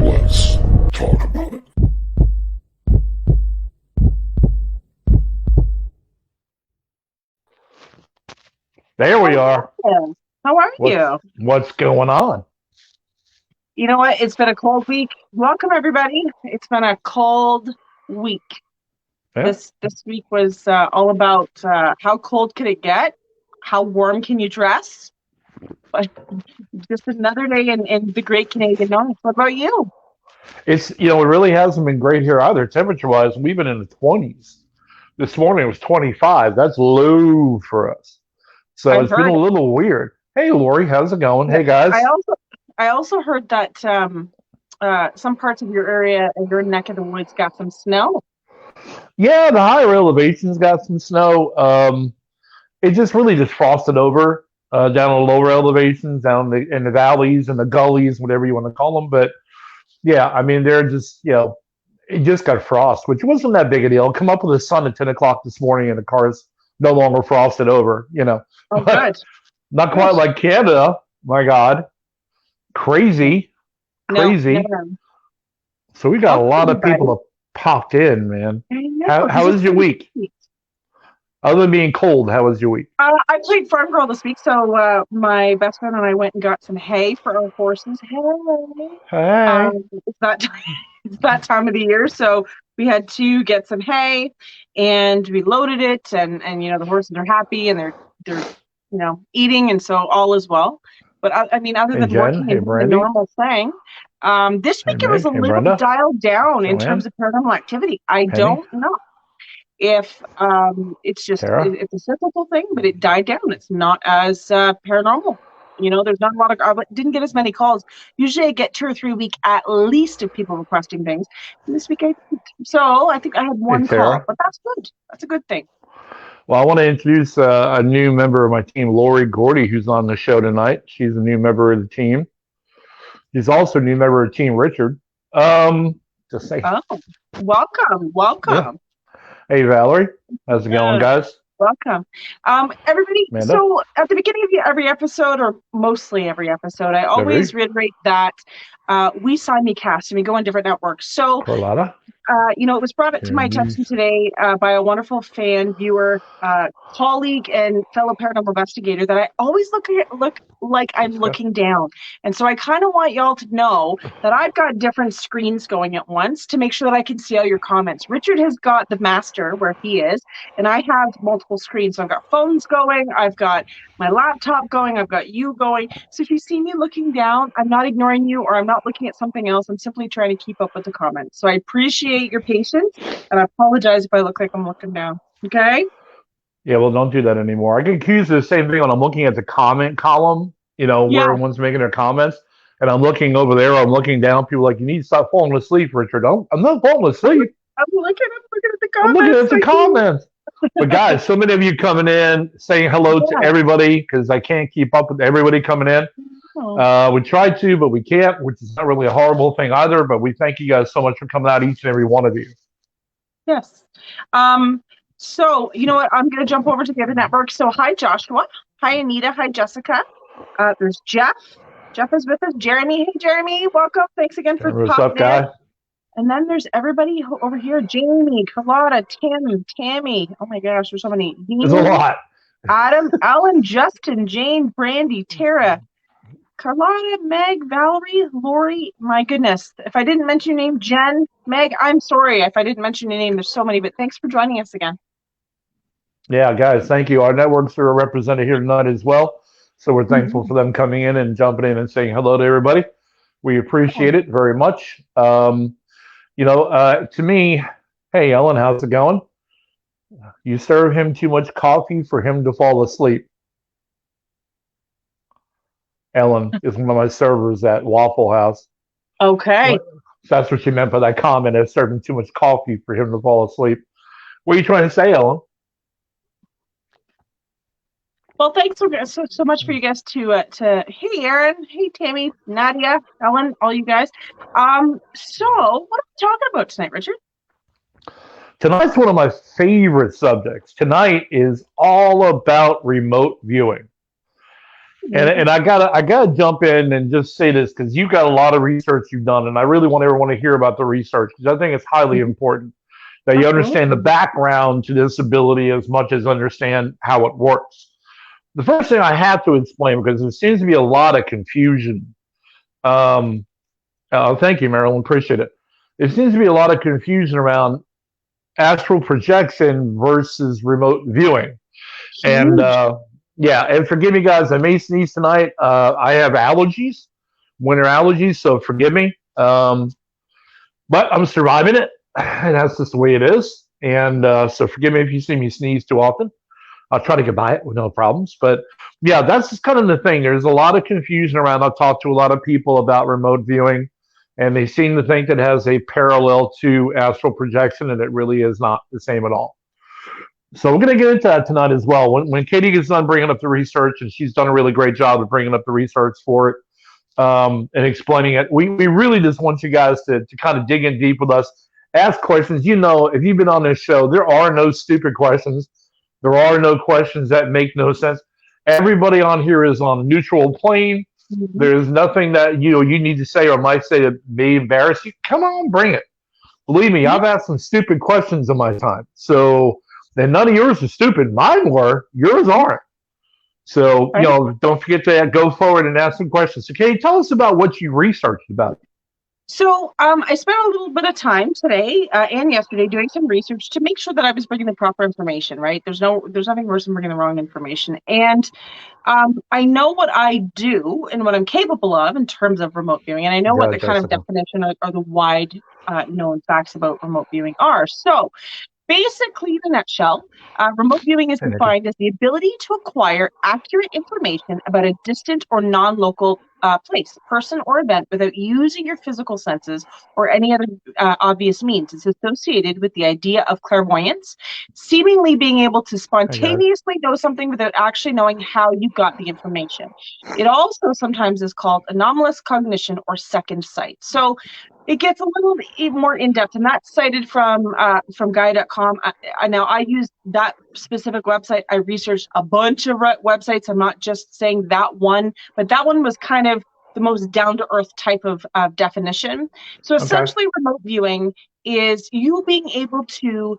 Let's talk about it. There we are. Hello. How are What's you? what's going on? You know what? It's been a cold week. Welcome everybody. It's been a cold week. Yeah. This week was all about how cold can it get? How warm can you dress? But just another day in the Great Canadian North. What about you? It really hasn't been great here either. Temperature wise, we've been in the 20s. This morning it was 25. That's low for us. So I've it's been a heard. little weird. Hey Lori, how's it going? Yeah, Hey I guys. also I also heard that some parts of your area and your neck of the woods got some snow. Yeah, the higher elevations got some snow. It just really just frosted over down on the lower elevations, down in the valleys and the gullies, whatever you want to call them. But yeah, I mean, they're just, it just got frost, which wasn't that big a deal. Come up with the sun at 10 o'clock this morning and the car's no longer frosted over. Oh, But good, not good. quite like Canada. My God. Crazy, No, crazy. no. So we got a Welcome lot of people everybody. that popped in, man. I How, know, because how it's was your been week? great. Other than being cold, how was your week? I played Farm Girl this week, so my best friend and I went and got some hay for our horses. Hey, Hey. it's that it's that time of the year, so we had to get some hay, and we loaded it, and the horses are happy and they're eating, and so all is well. But I mean, other Hey, than Jen. working Hey, and doing the Brandy. normal thing, this Hey, week it was Meg. a Hey, little Brenda. dialed down in terms Joanne. of paranormal activity. I Penny. don't know if it's just Tara. it's a cyclical thing, but it died down. It's not as paranormal. There's not a lot of. I didn't get as many calls. Usually, I get 2 or 3 a week at least of people requesting things. And this week, I didn't. So I think I had Hey, one call, Tara. but that's good. That's a good thing. Well, I want to introduce a new member of my team, Lori Gordy, who's on the show tonight. She's a new member of the team. She's also a new member of Team Richard. Just say, Oh, welcome, yeah. welcome. Hey, Valerie. How's it going, Yeah. guys? Welcome. Everybody. Amanda. So at the beginning of every episode, or mostly every episode, I always Debbie. reiterate that we simulcast and we go on different networks. So Carlotta. it was brought to my attention Candice. today by a wonderful fan, viewer, colleague, and fellow paranormal investigator that I always look like I'm Jessica. looking down. And so I kind of want y'all to know that I've got different screens going at once to make sure that I can see all your comments. Richard has got the master where he is, and I have multiple screens. So I've got phones going, I've got my laptop going, I've got you going. So if you see me looking down, I'm not ignoring you or I'm not looking at something else. I'm simply trying to keep up with the comments. So I appreciate your patience and I apologize if I look like I'm looking down. Okay? Yeah, well, don't do that anymore. I get accused of the same thing when I'm looking at the comment column, where Yeah, everyone's making their comments. And I'm looking over there, I'm looking down. People are like, you need to stop falling asleep, Richard. I'm not falling asleep. I'm looking at the I'm looking comments. at the comments. But guys, so many of you coming in, saying hello to Yeah. everybody because I can't keep up with everybody coming in. We try to, but we can't, which is not really a horrible thing either. But we thank you guys so much for coming out, each and every one of you. Yes. So you know what? I'm gonna jump over to the other network. So hi Joshua. Hi Anita. Hi Jessica. There's Jeff. Jeff is with us. Jeremy. Hey Jeremy, welcome. Thanks again for What's up, popping in. guy? And then there's everybody over here. Jamie, Carlotta, Tim, Tammy. Oh my gosh, there's so many. There's a Dean, lot. Adam, Alan, Justin, Jane, Brandy, Tara, Carlotta, Meg, Valerie, Lori. My goodness. If I didn't mention your name, Jen, Meg, I'm sorry if I didn't mention your name. There's so many, but thanks for joining us again. Yeah, guys, thank you. Our networks are represented here tonight as well. So we're thankful for them coming in and jumping in and saying hello to everybody. We appreciate it very much. To me, hey, Ellen, how's it going? You serve him too much coffee for him to fall asleep. Ellen is one of my servers at Waffle House. Okay. That's what she meant by that comment. I served him too much coffee for him to fall asleep. What are you trying to say, Ellen? Well, thanks so much for you guys to hey Aaron, hey Tammy, Nadia, Ellen, all you guys. So what are we talking about tonight, Richard? Tonight's one of my favorite subjects. Tonight is all about remote viewing. And I gotta jump in and just say this because you've got a lot of research you've done, and I really want everyone to hear about the research because I think it's highly important that you understand the background to this ability as much as understand how it works. The first thing I have to explain because there seems to be a lot of confusion. Thank you, Marilyn. Appreciate it. There seems to be a lot of confusion around astral projection versus remote viewing, and yeah, and forgive me, guys. I may sneeze tonight. I have allergies, winter allergies, so forgive me. But I'm surviving it, and that's just the way it is. And so forgive me if you see me sneeze too often. I'll try to get by it with no problems. But yeah, that's just kind of the thing. There's a lot of confusion around. I've talked to a lot of people about remote viewing, and they seem to think that it has a parallel to astral projection, and it really is not the same at all. So we're going to get into that tonight as well. When Katie gets done bringing up the research, and she's done a really great job of bringing up the research for it and explaining it, we really just want you guys to kind of dig in deep with us, ask questions. You know, if you've been on this show, there are no stupid questions. There are no questions that make no sense. Everybody on here is on a neutral plane. There's nothing that you need to say or might say that may embarrass you. Come on, bring it. Believe me, I've asked some stupid questions in my time. So, and none of yours are stupid. Mine were. Yours aren't. So, don't forget to go forward and ask some questions. So, Katie, tell us about what you researched about. So I spent a little bit of time today and yesterday doing some research to make sure that I was bringing the proper information, right? There's nothing worse than bringing the wrong information. And I know what I do and what I'm capable of in terms of remote viewing. And I know what the kind of definition or the wide known facts about remote viewing are. So basically, in a nutshell, remote viewing is defined as the ability to acquire accurate information about a distant or non-local place, person, or event without using your physical senses or any other obvious means. It's associated with the idea of clairvoyance, seemingly being able to spontaneously know something without actually knowing how you got the information. It also sometimes is called anomalous cognition or second sight. So it gets a little even more in-depth, and that's cited from Gaia.com. Now, I use that specific website. I researched a bunch of websites. I'm not just saying that one, but that one was kind of the most down-to-earth type of definition. So essentially, remote viewing is you being able to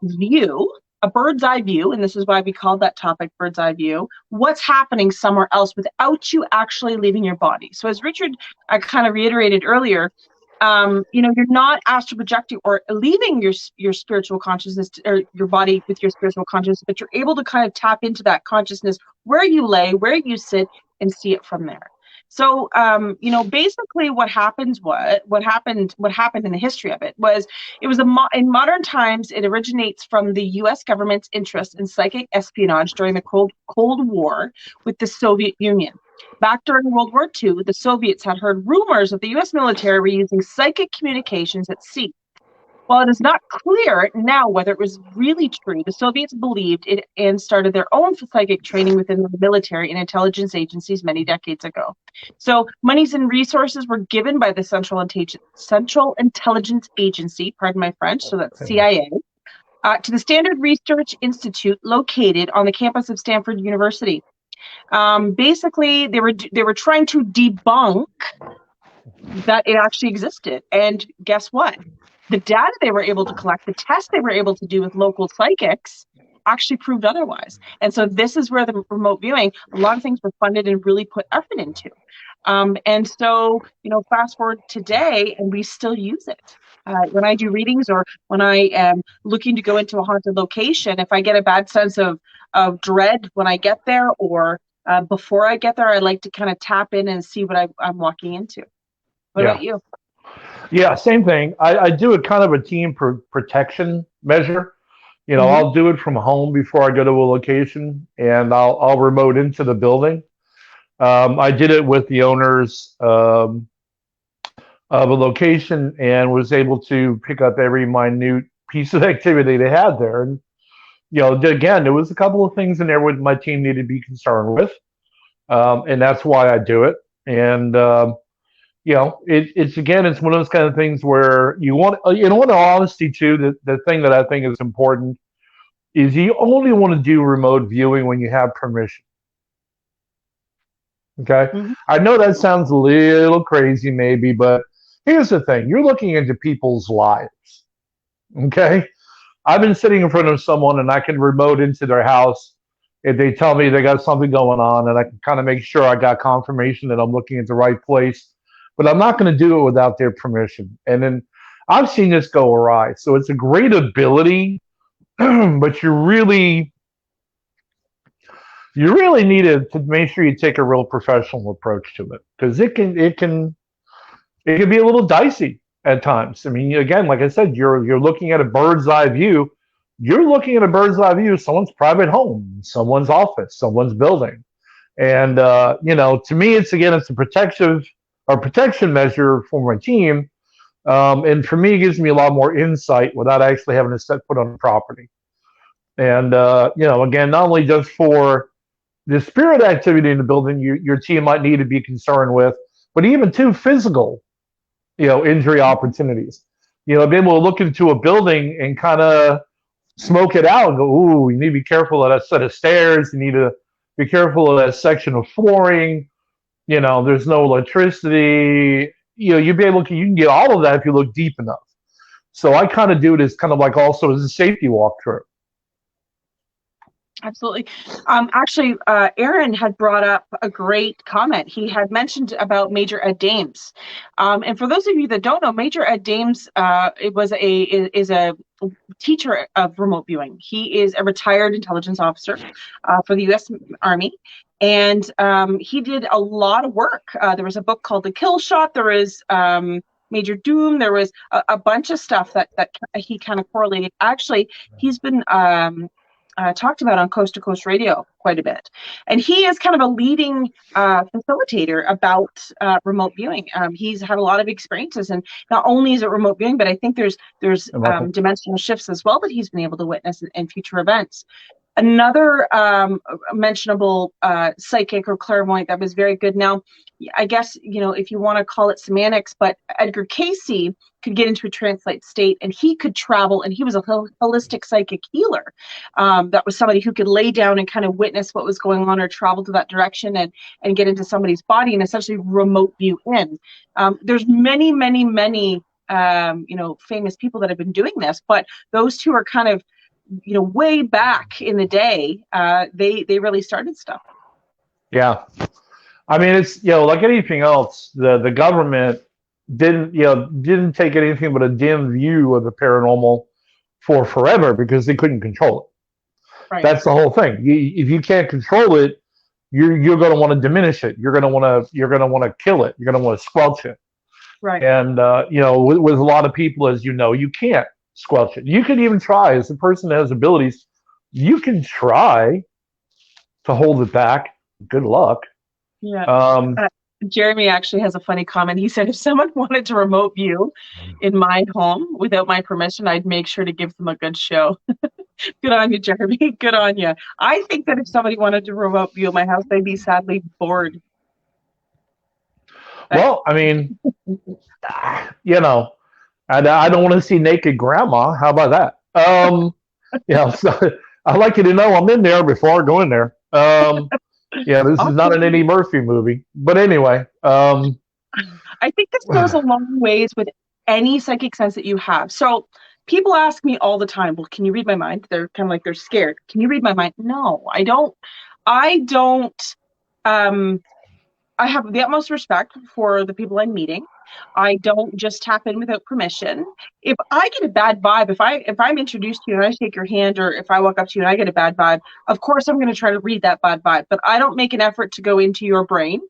view a bird's eye view, and this is why we called that topic bird's eye view, what's happening somewhere else without you actually leaving your body. So as Richard kind of reiterated earlier, you're not astral projecting or leaving your spiritual consciousness or your body with your spiritual consciousness, but you're able to kind of tap into that consciousness where you lay, where you sit, and see it from there. So, basically what happened in the history of it was in modern times, it originates from the U.S. government's interest in psychic espionage during the Cold War with the Soviet Union. Back during World War II, the Soviets had heard rumors of the U.S. military were using psychic communications at sea. While it is not clear now whether it was really true, the Soviets believed it and started their own psychic training within the military and intelligence agencies many decades ago. So monies and resources were given by the Central Intelligence Agency, pardon my French, so that's CIA, to the Standard Research Institute located on the campus of Stanford University. Basically, they were trying to debunk that it actually existed. And guess what? The data they were able to collect, the tests they were able to do with local psychics actually proved otherwise. And so this is where the remote viewing, a lot of things were funded and really put effort into. And so, fast forward today, and we still use it. When I do readings or when I am looking to go into a haunted location, if I get a bad sense of dread when I get there or before I get there, I like to kind of tap in and see what I'm walking into. What about you? Yeah, same thing. I do a kind of a team protection measure. I'll do it from home before I go to a location, and I'll remote into the building. I did it with the owners of a location and was able to pick up every minute piece of activity they had there. And again, there was a couple of things in there where my team needed to be concerned with, and that's why I do it. And it's again, it's one of those kind of things where you want, in all honesty, too. The thing that I think is important is you only want to do remote viewing when you have permission. Okay, Mhm. I know that sounds a little crazy, maybe, but here's the thing: you're looking into people's lives. Okay, I've been sitting in front of someone and I can remote into their house if they tell me they got something going on, and I can kind of make sure I got confirmation that I'm looking at the right place. But I'm not going to do it without their permission. And then I've seen this go awry. So it's a great ability, but you really need to make sure you take a real professional approach to it, because it can be a little dicey at times. I mean, again, like I said, you're looking at a bird's eye view. You're looking at a bird's eye view of someone's private home, someone's office, someone's building, and to me, it's a protection measure for my team, and for me, it gives me a lot more insight without actually having to set foot on the property. And again, not only just for the spirit activity in the building, your team might need to be concerned with, but even too physical injury opportunities. Be able to look into a building and kind of smoke it out and go, ooh, you need to be careful of that set of stairs. You need to be careful of that section of flooring. There's no electricity. You can get all of that if you look deep enough. So I kind of do it as kind of like also as a safety walkthrough. Absolutely. Actually, Aaron had brought up a great comment. He had mentioned about Major Ed Dames. And for those of you that don't know, Major Ed Dames is a teacher of remote viewing. He is a retired intelligence officer for the U.S. Army. And he did a lot of work. There was a book called The Kill Shot. There was Major Doom. There was a bunch of stuff that he kind of correlated. Actually, he's been talked about on Coast to Coast Radio quite a bit. And he is kind of a leading facilitator about remote viewing. He's had a lot of experiences, and not only is it remote viewing, but I think there's dimensional shifts as well that he's been able to witness in future events. Another mentionable psychic or clairvoyant that was very good. Now, I guess, if you want to call it semantics, but Edgar Cayce could get into a trance-like state, and he could travel, and he was a holistic psychic healer. That was somebody who could lay down and kind of witness what was going on or travel to that direction and get into somebody's body and essentially remote view in. There's many, many, many, famous people that have been doing this, but those two are kind of, way back in the day, they really started stuff. Yeah. I mean, it's, like anything else, the government didn't take anything but a dim view of the paranormal for forever because they couldn't control it. Right. That's the whole thing. If you can't control it, you're going to want to diminish it. You're going to want to kill it. You're going to want to squelch it. Right. And with a lot of people, as you can't squelch it. You can even try, as a person that has abilities, you can try to hold it back. Good luck. Yeah. Jeremy actually has a funny comment. He said, if someone wanted to remote view in my home without my permission, I'd make sure to give them a good show. Good on you, Jeremy. Good on you. I think that if somebody wanted to remote view my house, they'd be sadly bored. Well, I mean, I don't want to see naked grandma. How about that? So I'd like you to know I'm in there before I go in there. This is not an Eddie Murphy movie. But anyway. I think this goes a long ways with any psychic sense that you have. So people ask me all the time, well, can you read my mind? They're kind of like, they're scared. Can you read my mind? No, I don't. I have the utmost respect for the people I'm meeting. I don't just tap in without permission. If I get a bad vibe, if I'm introduced to you and I shake your hand, or if I walk up to you and I get a bad vibe, of course I'm going to try to read that bad vibe. But I don't make an effort to go into your brain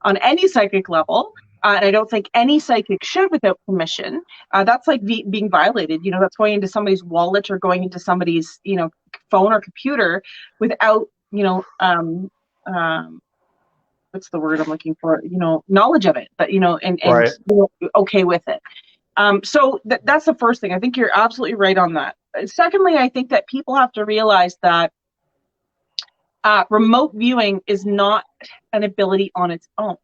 on any psychic level. And I don't think any psychic should without permission. That's like being violated. That's going into somebody's wallet or going into somebody's, phone or computer without, what's the word I'm looking for? Knowledge of it, but and right. Okay with it. So that's the first thing. I think you're absolutely right on that. secondly, I think that people have to realize that remote viewing is not an ability on its own.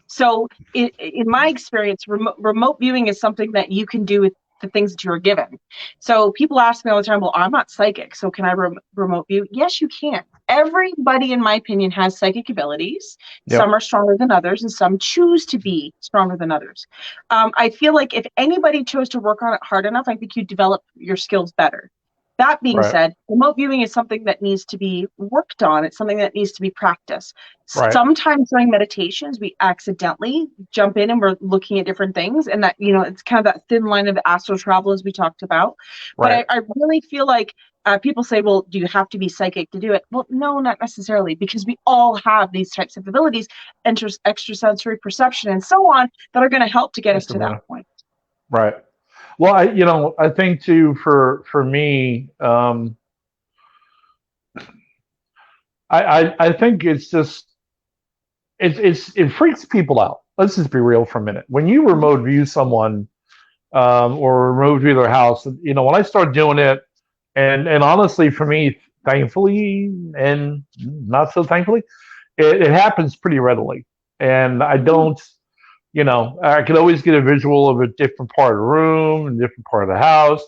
So in my experience, remote viewing is something that you can do with the things that you're given. So people ask me all the time, well, I'm not psychic, so can I remote view? Yes, you can. Everybody, in my opinion, has psychic abilities. Yep. Some are stronger than others, and some choose to be stronger than others. I feel like if anybody chose to work on it hard enough, I think you'd develop your skills better. That being Right. said, remote viewing is something that needs to be worked on. It's something that needs to be practiced. Right. Sometimes during meditations, we accidentally jump in and we're looking at different things. And that, it's kind of that thin line of astral travel as we talked about. Right. But I really feel like people say, well, do you have to be psychic to do it? Well, no, not necessarily, because we all have these types of abilities, extrasensory perception and so on, that are going to help to get us to that point. Right. Well, I think too, for me, I think it's just, it freaks people out. Let's just be real for a minute. When you remote view someone, or remote view their house, when I start doing it, and honestly, for me, thankfully, and not so thankfully, it happens pretty readily. And I don't, I could always get a visual of a different part of the room, a different part of the house.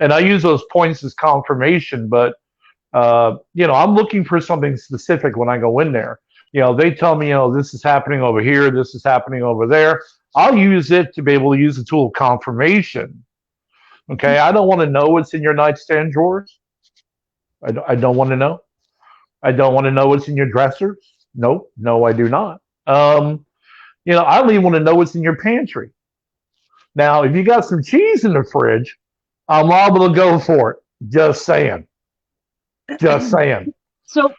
And I use those points as confirmation, but, I'm looking for something specific when I go in there. They tell me, this is happening over here, this is happening over there. I'll use it to be able to use the tool of confirmation. Okay, I don't want to know what's in your nightstand drawers. I don't want to know. I don't want to know what's in your dressers. No, I do not. I don't even want to know what's in your pantry. Now, if you got some cheese in the fridge, I'm liable to go for it. Just saying. Just saying. So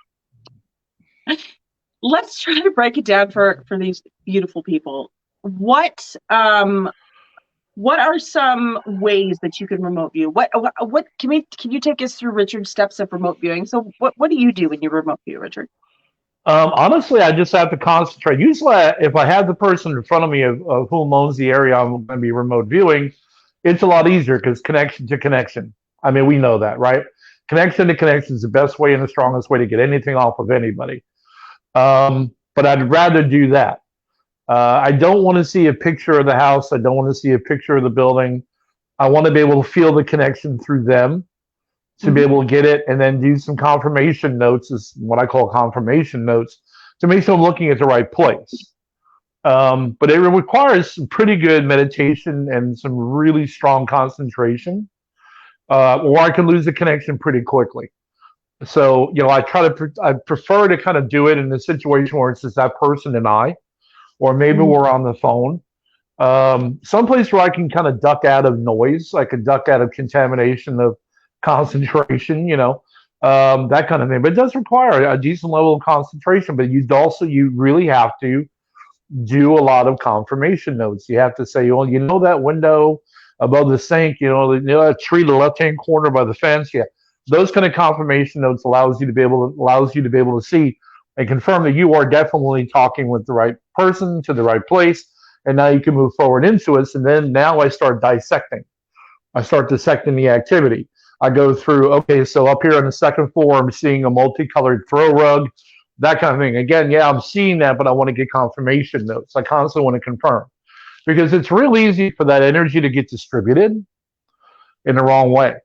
let's try to break it down for these beautiful people. What are some ways that you can remote view? What can you take us through Richard's steps of remote viewing? So what do you do when you remote view, Richard? Honestly, I just have to concentrate. Usually, if I have the person in front of me of whom owns the area I'm going to be remote viewing, it's a lot easier because connection to connection. I mean, we know that, right? Connection to connection is the best way and the strongest way to get anything off of anybody. But I'd rather do that. I don't want to see a picture of the house. I don't want to see a picture of the building. I want to be able to feel the connection through them, to be able to get it, and then do some confirmation notes, is what I call confirmation notes, to make sure I'm looking at the right place. But it requires some pretty good meditation and some really strong concentration, or I can lose the connection pretty quickly. So, I prefer to kind of do it in a situation where it's just that person and I, or maybe we're on the phone. Someplace where I can kind of duck out of noise, I can duck out of contamination of concentration, that kind of thing. But it does require a decent level of concentration. But you really have to do a lot of confirmation notes. You have to say, well, that window above the sink, that tree to the left-hand corner by the fence. Yeah, those kind of confirmation notes allows you to be able to see and confirm that you are definitely talking with the right person to the right place. And now you can move forward into it. And then now I start dissecting. I start dissecting the activity. I go through, okay, so up here on the second floor, I'm seeing a multicolored throw rug, that kind of thing. Again, yeah, I'm seeing that, but I want to get confirmation notes. I constantly want to confirm. Because it's real easy for that energy to get distributed in the wrong way.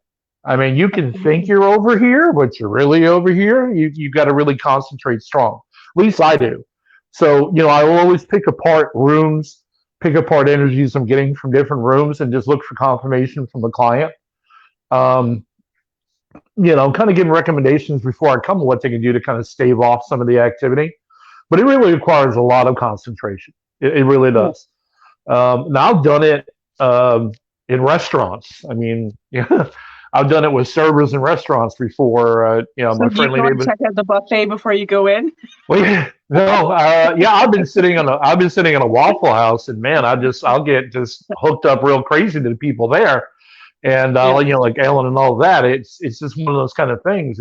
I mean, you can think you're over here, but you're really over here. You've got to really concentrate strong. At least I do. So, I will always pick apart rooms, pick apart energies I'm getting from different rooms, and just look for confirmation from the client. Kind of give recommendations before I come to what they can do to kind of stave off some of the activity. But it really requires a lot of concentration. It really does. Now, I've done it in restaurants. I mean, I've done it with servers in restaurants before. So my friendly neighbor. Check out the buffet before you go in. Well, I've been sitting in a Waffle House, and man, I'll get just hooked up real crazy to the people there, and like Ellen and all that. It's just one of those kind of things.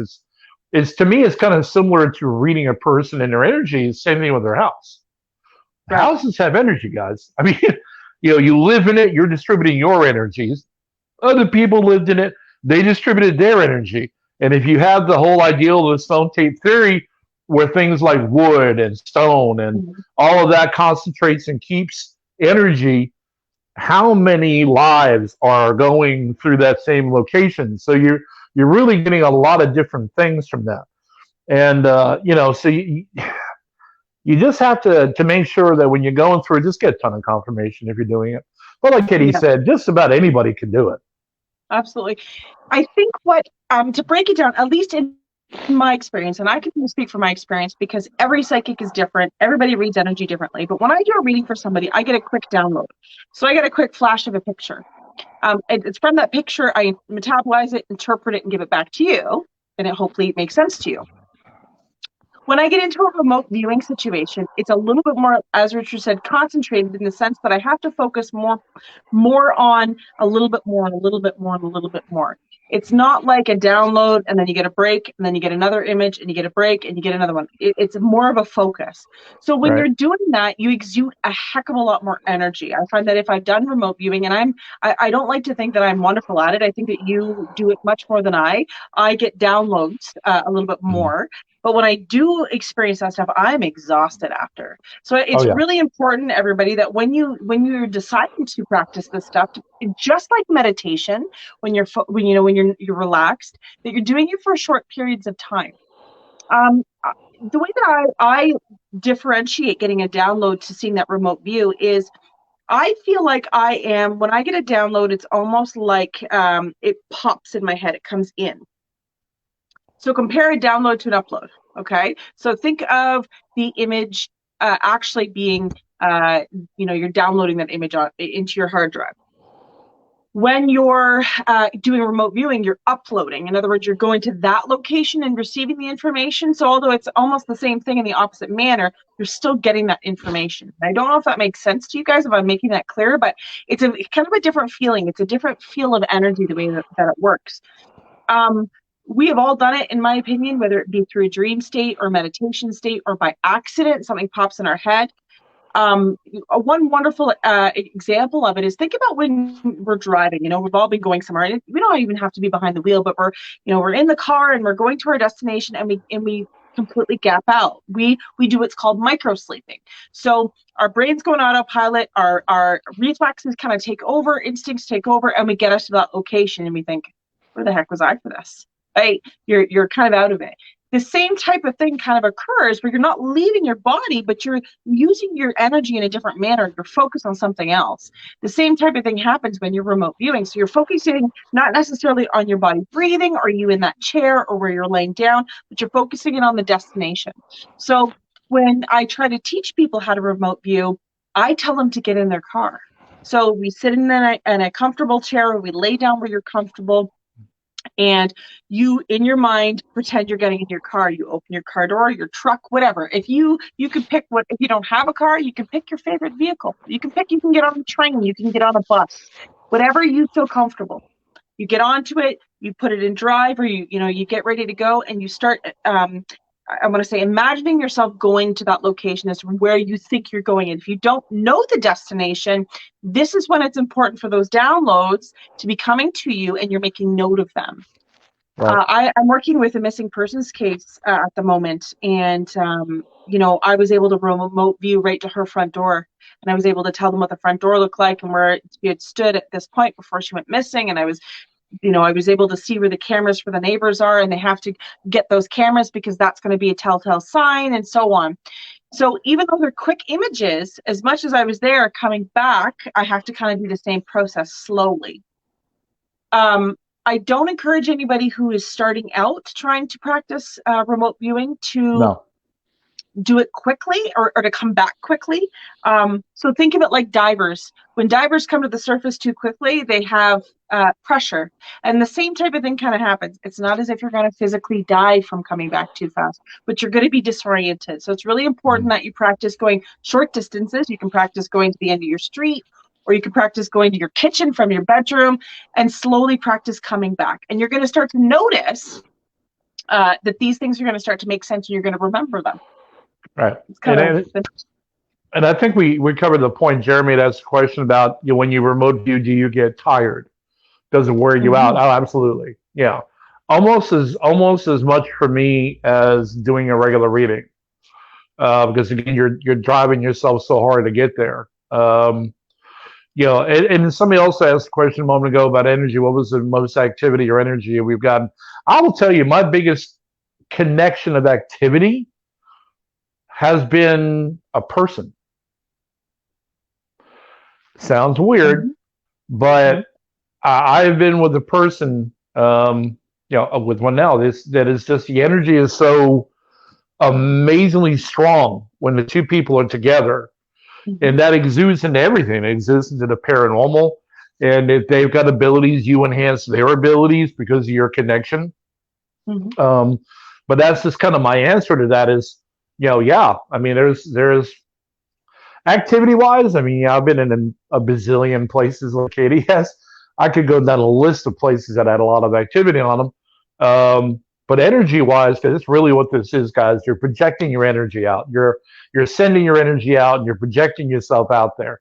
It's to me, it's kind of similar to reading a person and their energy. Same thing with their house. Right. Houses have energy, guys. I mean, you live in it. You're distributing your energies. Other people lived in it. they distributed their energy. And if you have the whole ideal of the stone tape theory, where things like wood and stone and all of that concentrates and keeps energy, how many lives are going through that same location? So you're really getting a lot of different things from that. And so you just have to make sure that when you're going through it, just get a ton of confirmation if you're doing it. But like Katie said, just about anybody can do it. Absolutely. I think what to break it down, at least in my experience, and I can speak from my experience because every psychic is different. Everybody reads energy differently. But when I do a reading for somebody, I get a quick download. So I get a quick flash of a picture. It's from that picture, I metabolize it, interpret it, and give it back to you. And it hopefully makes sense to you. When I get into a remote viewing situation, it's a little bit more, as Richard said, concentrated in the sense that I have to focus more on a little bit more and a little bit more and a little bit more. It's not like a download and then you get a break and then you get another image and you get a break and you get another one. It's more of a focus. So when you're doing that, you exude a heck of a lot more energy. I find that if I've done remote viewing, and I don't like to think that I'm wonderful at it. I think that you do it much more than I get downloads a little bit more. But when I do experience that stuff, I'm exhausted after. So it's really important, everybody, that when you're deciding to practice this stuff, just like meditation, when you're relaxed, that you're doing it for short periods of time. The way that I differentiate getting a download to seeing that remote view is, I feel like when I get a download, it's almost like it pops in my head. It comes in. So compare a download to an upload, okay? So think of the image actually being, you're downloading that image into your hard drive. When you're doing remote viewing, you're uploading. In other words, you're going to that location and receiving the information. So although it's almost the same thing in the opposite manner, you're still getting that information. I don't know if that makes sense to you guys, if I'm making that clear, but it's kind of a different feeling. It's a different feel of energy, the way that it works. We have all done it, in my opinion, whether it be through a dream state or meditation state or by accident, something pops in our head. One wonderful example of it is, think about when we're driving. We've all been going somewhere, and we don't even have to be behind the wheel, but we're in the car and we're going to our destination, and we completely gap out. We do what's called micro sleeping. So our brain's going autopilot, our reflexes kind of take over, instincts take over, and we get us to that location, and we think, where the heck was I for this? Right? You're kind of out of it. The same type of thing kind of occurs where you're not leaving your body, but you're using your energy in a different manner. You're focused on something else. The same type of thing happens when you're remote viewing. So you're focusing not necessarily on your body breathing, or you in that chair, or where you're laying down, but you're focusing it on the destination. So when I try to teach people how to remote view, I tell them to get in their car. So we sit in a comfortable chair, or we lay down where you're comfortable. And you, in your mind, pretend you're getting in your car. You open your car door, your truck, whatever. If you can pick if you don't have a car, you can pick your favorite vehicle. You can get on a train, you can get on a bus, whatever you feel comfortable. You get onto it, you put it in drive, or you get ready to go, and you start, I want to say, imagining yourself going to that location as where you think you're going. And if you don't know the destination, this is when it's important for those downloads to be coming to you, and you're making note of them. Right. I'm working with a missing persons case at the moment, and I was able to remote view right to her front door, and I was able to tell them what the front door looked like and where she had stood at this point before she went missing. And I was able to see where the cameras for the neighbors are, and they have to get those cameras because that's going to be a telltale sign, and so on. So even though they're quick images, as much as I was there, coming back, I have to kind of do the same process slowly. I don't encourage anybody who is starting out trying to practice remote viewing to do it quickly or to come back quickly. So think of it like divers. When divers come to the surface too quickly, they have pressure. And the same type of thing kind of happens. It's not as if you're going to physically die from coming back too fast, but you're going to be disoriented. So it's really important that you practice going short distances. You can practice going to the end of your street, or you can practice going to your kitchen from your bedroom, and slowly practice coming back. And you're going to start to notice that these things are going to start to make sense, and you're going to remember them. Right. And I think we covered the point. Jeremy had asked a question about when you remote view, do you get tired? Doesn't wear you out. Oh, absolutely. Yeah. Almost as much for me as doing a regular reading. Because again, you're driving yourself so hard to get there. And somebody else asked a question a moment ago about energy. What was the most activity or energy we've gotten? I will tell you, my biggest connection of activity has been a person. Sounds weird, but I've been with a person, with one now. That is just the energy is so amazingly strong when the two people are together, and that exudes into everything. It exudes into the paranormal, and if they've got abilities, you enhance their abilities because of your connection. But that's just kind of my answer to that is, yeah. I mean, there's activity wise. I mean, yeah, I've been in a bazillion places like Katie has. I could go down a list of places that had a lot of activity on them. But energy wise, because it's really what this is, guys. You're projecting your energy out. You're sending your energy out, and you're projecting yourself out there.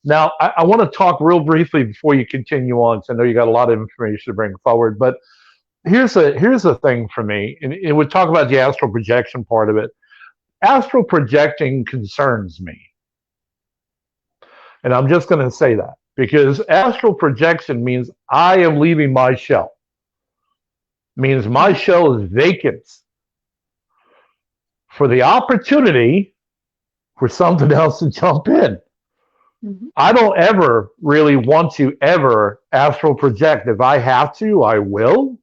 Now, I want to talk real briefly before you continue on, because I know you got a lot of information to bring forward. But here's the thing for me, and it would talk about the astral projection part of it. Astral projecting concerns me, and I'm just going to say that because astral projection means I am leaving my shell. Means my shell is vacant for the opportunity for something else to jump in. I don't ever really want to ever astral project. If I have to, I will,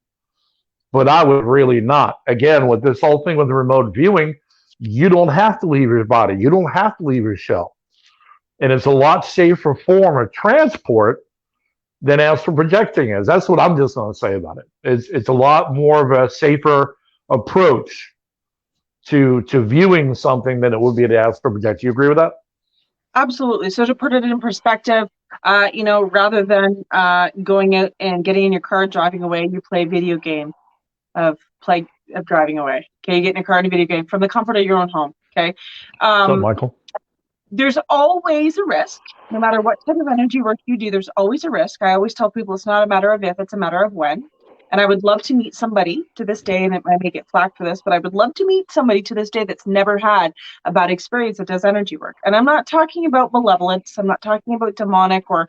but I would really not. Again, with this whole thing with the remote viewing, you don't have to leave your body. You don't have to leave your shell. And it's a lot safer form of transport than astral projecting is. That's what I'm just going to say about it. It's a lot more of a safer approach to viewing something than it would be to astral project. Do you agree with that? Absolutely. So to put it in perspective, rather than going out and getting in your car, driving away, you play a video game of driving away. Okay, you get in a car and a video game from the comfort of your own home. Okay. So, Michael? There's always a risk, no matter what type of energy work you do, there's always a risk. I always tell people it's not a matter of if, it's a matter of when. And I would love to meet somebody to this day, and I may get flack for this, but I would love to meet somebody to this day that's never had a bad experience that does energy work. And I'm not talking about malevolence. I'm not talking about demonic or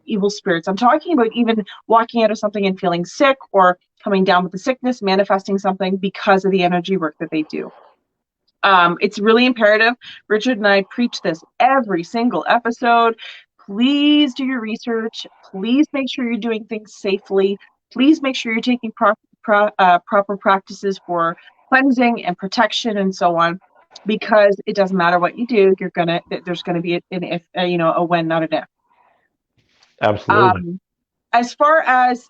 evil spirits. I'm talking about even walking out of something and feeling sick or coming down with the sickness, manifesting something because of the energy work that they do. It's really imperative. Richard and I preach this every single episode. Please do your research. Please make sure you're doing things safely. Please make sure you're taking proper practices for cleansing and protection and so on, because it doesn't matter what you do. There's gonna be a when, not an if. Absolutely. As far as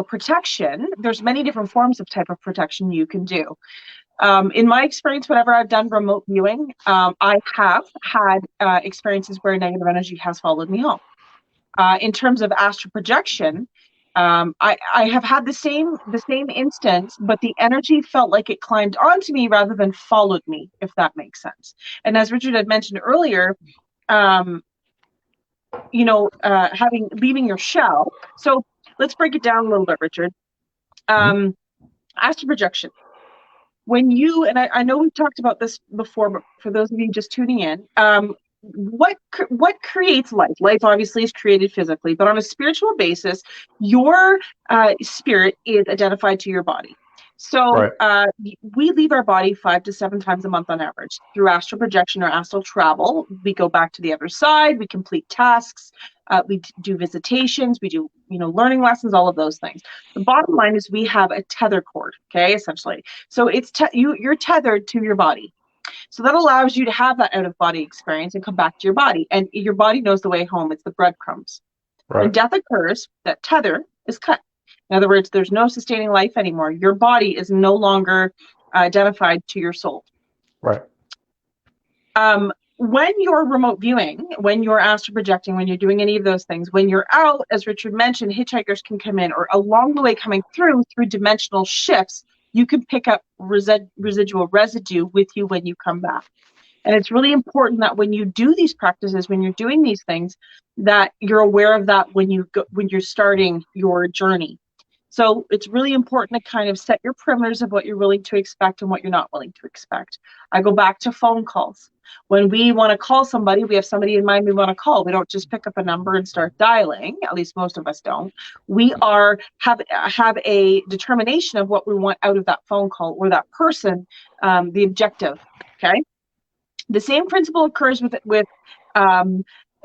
protection, there's many different forms of type of protection you can do. In my experience, whenever I've done remote viewing, I have had experiences where negative energy has followed me home. In terms of astral projection, I have had the same instance, but the energy felt like it climbed onto me rather than followed me, if that makes sense. And as Richard had mentioned earlier, leaving your shell. So let's break it down a little bit, Richard. Astral projection. When you, and I know we've talked about this before, but for those of you just tuning in, what creates life? Life obviously is created physically, but on a spiritual basis, your spirit is identified to your body. So we leave our body 5 to 7 times a month on average through astral projection or astral travel. We go back to the other side. We complete tasks. We do visitations. We do, learning lessons, all of those things. The bottom line is we have a tether cord, okay, essentially. So it's you're tethered to your body. So that allows you to have that out-of-body experience and come back to your body. And your body knows the way home. It's the breadcrumbs. Right. When death occurs, that tether is cut. In other words, there's no sustaining life anymore. Your body is no longer identified to your soul. Right. When you're remote viewing, when you're astral projecting, when you're doing any of those things, when you're out, as Richard mentioned, hitchhikers can come in, or along the way coming through dimensional shifts, you can pick up residual residue with you when you come back. And it's really important that when you do these practices, when you're doing these things, that you're aware of that when you're starting your journey. So it's really important to kind of set your perimeters of what you're willing to expect and what you're not willing to expect. I go back to phone calls. When we want to call somebody, we have somebody in mind we want to call. We don't just pick up a number and start dialing. At least most of us don't. We have a determination of what we want out of that phone call or that person, the objective. Okay. The same principle occurs with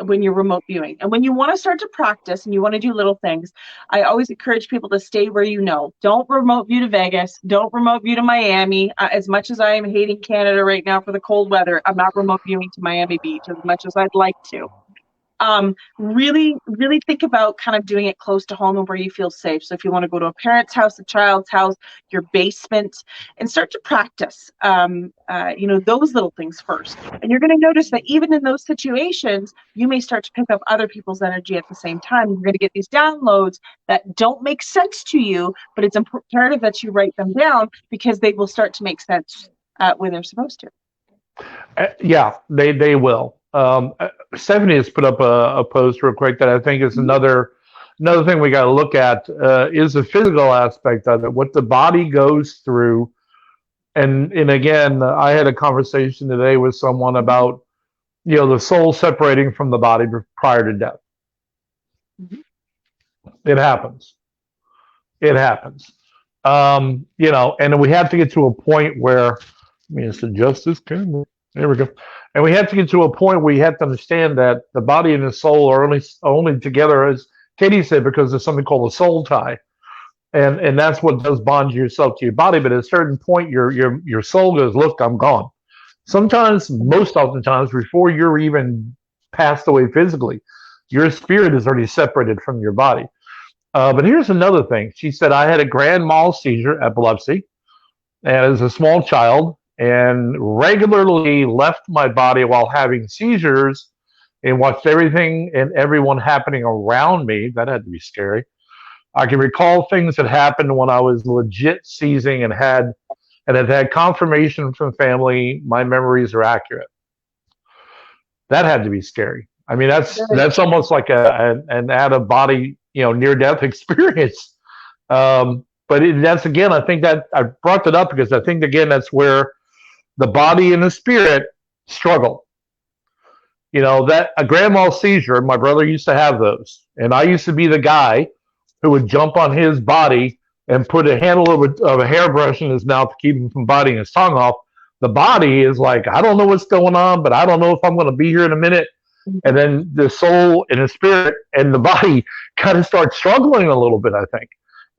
when you're remote viewing. And when you want to start to practice and you want to do little things, I always encourage people to stay where you know. Don't remote view to Vegas. Don't remote view to Miami. As much as I am hating Canada right now for the cold weather, I'm not remote viewing to Miami Beach as much as I'd like to. Really, really think about kind of doing it close to home and where you feel safe. So if you want to go to a parent's house, a child's house, your basement, and start to practice, those little things first. And you're going to notice that even in those situations, you may start to pick up other people's energy at the same time. You're going to get these downloads that don't make sense to you, but it's imperative that you write them down because they will start to make sense when they're supposed to. Yeah, they will. Stephanie has put up a post real quick that I think is another thing we got to look at is the physical aspect of it, what the body goes through. And again, I had a conversation today with someone about, the soul separating from the body prior to death. Mm-hmm. It happens. And we have to get to a point where, let's adjust this camera. There we go. And we have to get to a point where you have to understand that the body and the soul are only together, as Katie said, because there's something called a soul tie. And that's what does bond yourself to your body. But at a certain point, your soul goes, look, I'm gone. Sometimes, most oftentimes, before you're even passed away physically, your spirit is already separated from your body. But here's another thing. She said, I had a grand mal seizure, epilepsy, and as a small child, and regularly left my body while having seizures and watched everything and everyone happening around me. That had to be scary. I can recall things that happened when I was legit seizing and have had confirmation from family my memories are accurate. That had to be scary. I mean, that's almost like an out of body, near death experience. But that's, again, I think that I brought that up because I think, again, that's where the body and the spirit struggle. That a grand mal seizure, my brother used to have those. And I used to be the guy who would jump on his body and put a handle of a hairbrush in his mouth to keep him from biting his tongue off. The body is like, I don't know what's going on, but I don't know if I'm going to be here in a minute. And then the soul and the spirit and the body kind of start struggling a little bit, I think.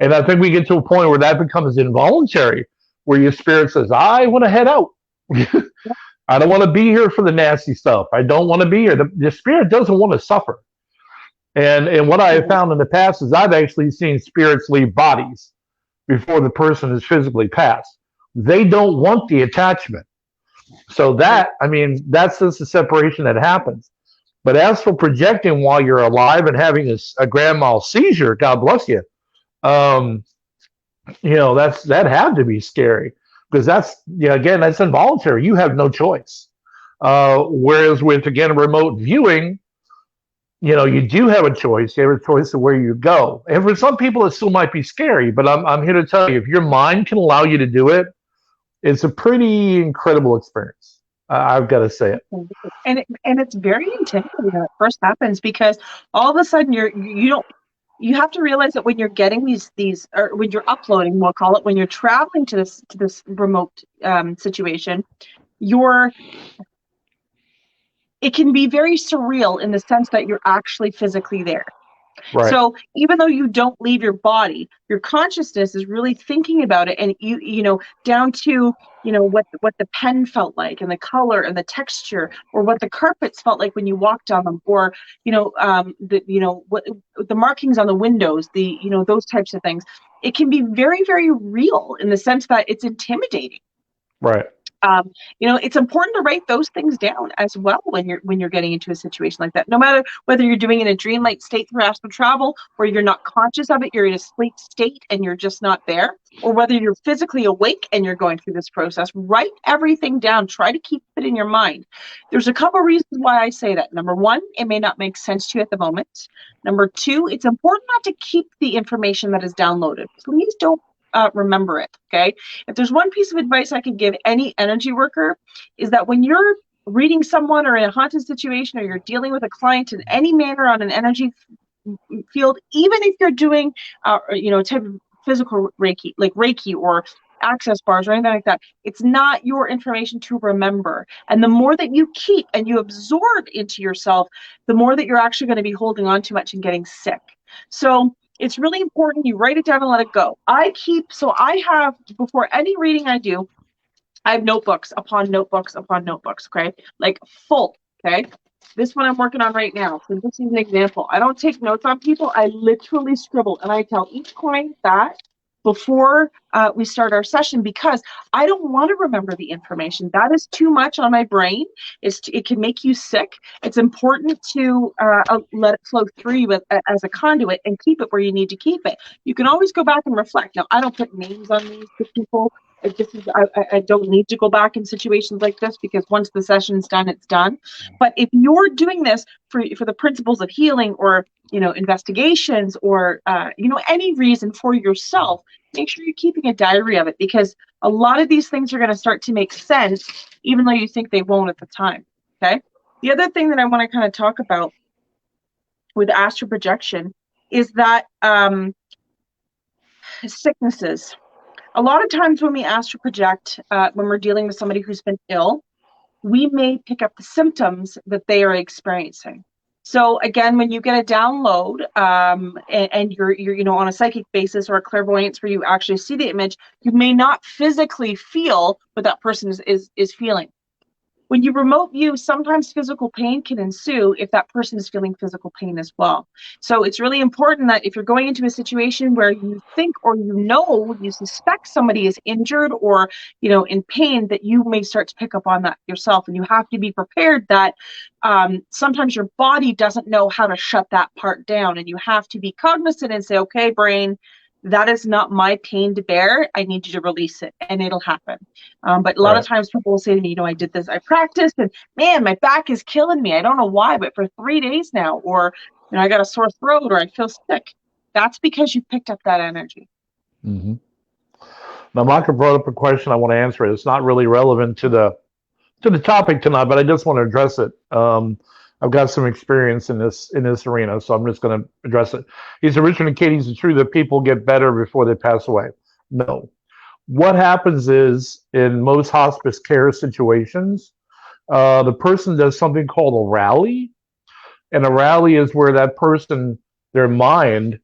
And I think we get to a point where that becomes involuntary, where your spirit says, I want to head out. I don't want to be here for the nasty stuff. I don't want to be here. The spirit doesn't want to suffer. And what I have found in the past is I've actually seen spirits leave bodies before the person is physically passed. They don't want the attachment. So that's just the separation that happens. But as for projecting while you're alive and having a grand mal seizure, God bless you, that had to be scary. Because that's, again, that's involuntary. You have no choice. Whereas with, again, remote viewing, you do have a choice. You have a choice of where you go. And for some people, it still might be scary. But I'm here to tell you, if your mind can allow you to do it, it's a pretty incredible experience. I've got to say it. And it's very intimidating when it first happens because all of a sudden you have to realize that when you're getting these or when you're uploading, we'll call it, when you're traveling to this remote situation, it can be very surreal in the sense that you're actually physically there. Right. So even though you don't leave your body, your consciousness is really thinking about it, and you down to what the pen felt like, and the color and the texture, or what the carpets felt like when you walked on them, or what the markings on the windows, those types of things. It can be very, very real in the sense that it's intimidating. Right. It's important to write those things down as well when you're getting into a situation like that. No matter whether you're doing it in a dreamlike state through astral travel, where you're not conscious of it, you're in a sleep state and you're just not there, or whether you're physically awake and you're going through this process, write everything down. Try to keep it in your mind. There's a couple reasons why I say that. Number one, it may not make sense to you at the moment. Number two, it's important not to keep the information that is downloaded. Please don't remember it. Okay. If there's one piece of advice I could give any energy worker, is that when you're reading someone or in a haunted situation, or you're dealing with a client in any manner on an energy field, even if you're doing, type of physical Reiki, like Reiki or access bars or anything like that, it's not your information to remember. And the more that you keep and you absorb into yourself, the more that you're actually going to be holding on too much and getting sick. So it's really important you write it down and let it go. I have, before any reading I do, I have notebooks upon notebooks upon notebooks, okay? Like full, okay? This one I'm working on right now. So this is an example. I don't take notes on people. I literally scribble, and I tell each client that before we start our session, because I don't want to remember the information. That is too much on my brain. It can make you sick. It's important to let it flow through you as a conduit and keep it where you need to keep it. You can always go back and reflect. Now, I don't put names on these people. I don't need to go back in situations like this, because once the session's done, it's done. But if you're doing this for the principles of healing, or investigations, or any reason for yourself, make sure you're keeping a diary of it, because a lot of these things are going to start to make sense, even though you think they won't at the time. Okay. The other thing that I want to kind of talk about with astral projection is that sicknesses. A lot of times when we astral project, when we're dealing with somebody who's been ill, we may pick up the symptoms that they are experiencing. So again, when you get a download and you're on a psychic basis or a clairvoyance where you actually see the image, you may not physically feel what that person is feeling. When you remote view, sometimes physical pain can ensue if that person is feeling physical pain as well. So it's really important that if you're going into a situation where you think, or you suspect somebody is injured or in pain, that you may start to pick up on that yourself. And you have to be prepared that sometimes your body doesn't know how to shut that part down. And you have to be cognizant and say, okay, brain, that is not my pain to bear. I need you to release it, and it'll happen. But a lot of times people will say to me, I did this, I practiced, and man, my back is killing me. I don't know why, but for 3 days now, or I got a sore throat, or I feel sick. That's because you picked up that energy. Mm-hmm. Now, Maka brought up a question. I want to answer it. It's not really relevant to the topic tonight, but I just want to address it. I've got some experience in this arena, so I'm just going to address it. He said, Richard and Katie, is it true that people get better before they pass away? No. What happens is, in most hospice care situations, the person does something called a rally. And a rally is where that person, their mind,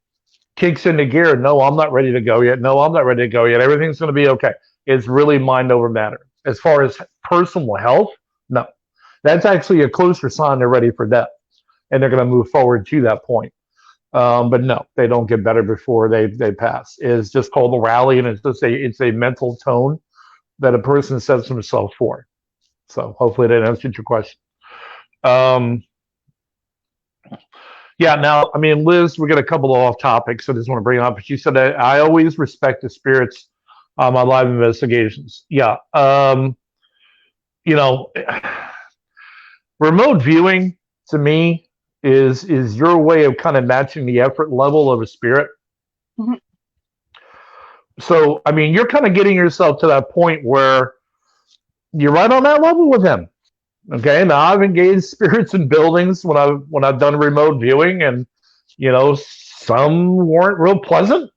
kicks into gear. No, I'm not ready to go yet. No, I'm not ready to go yet. Everything's going to be okay. It's really mind over matter. As far as personal health, no. That's actually a closer sign they're ready for death, and they're going to move forward to that point. But no, they don't get better before they pass. It's just called a rally, and it's a mental tone that a person sets himself for. So hopefully that answered your question. Yeah, now, Liz, we got a couple of off topics, so I just want to bring it up. But she said, I always respect the spirits on my live investigations. Yeah. Remote viewing, to me, is your way of kind of matching the effort level of a spirit. Mm-hmm. So, you're kind of getting yourself to that point where you're right on that level with him. Okay, now I've engaged spirits in buildings when I've done remote viewing, and some weren't real pleasant.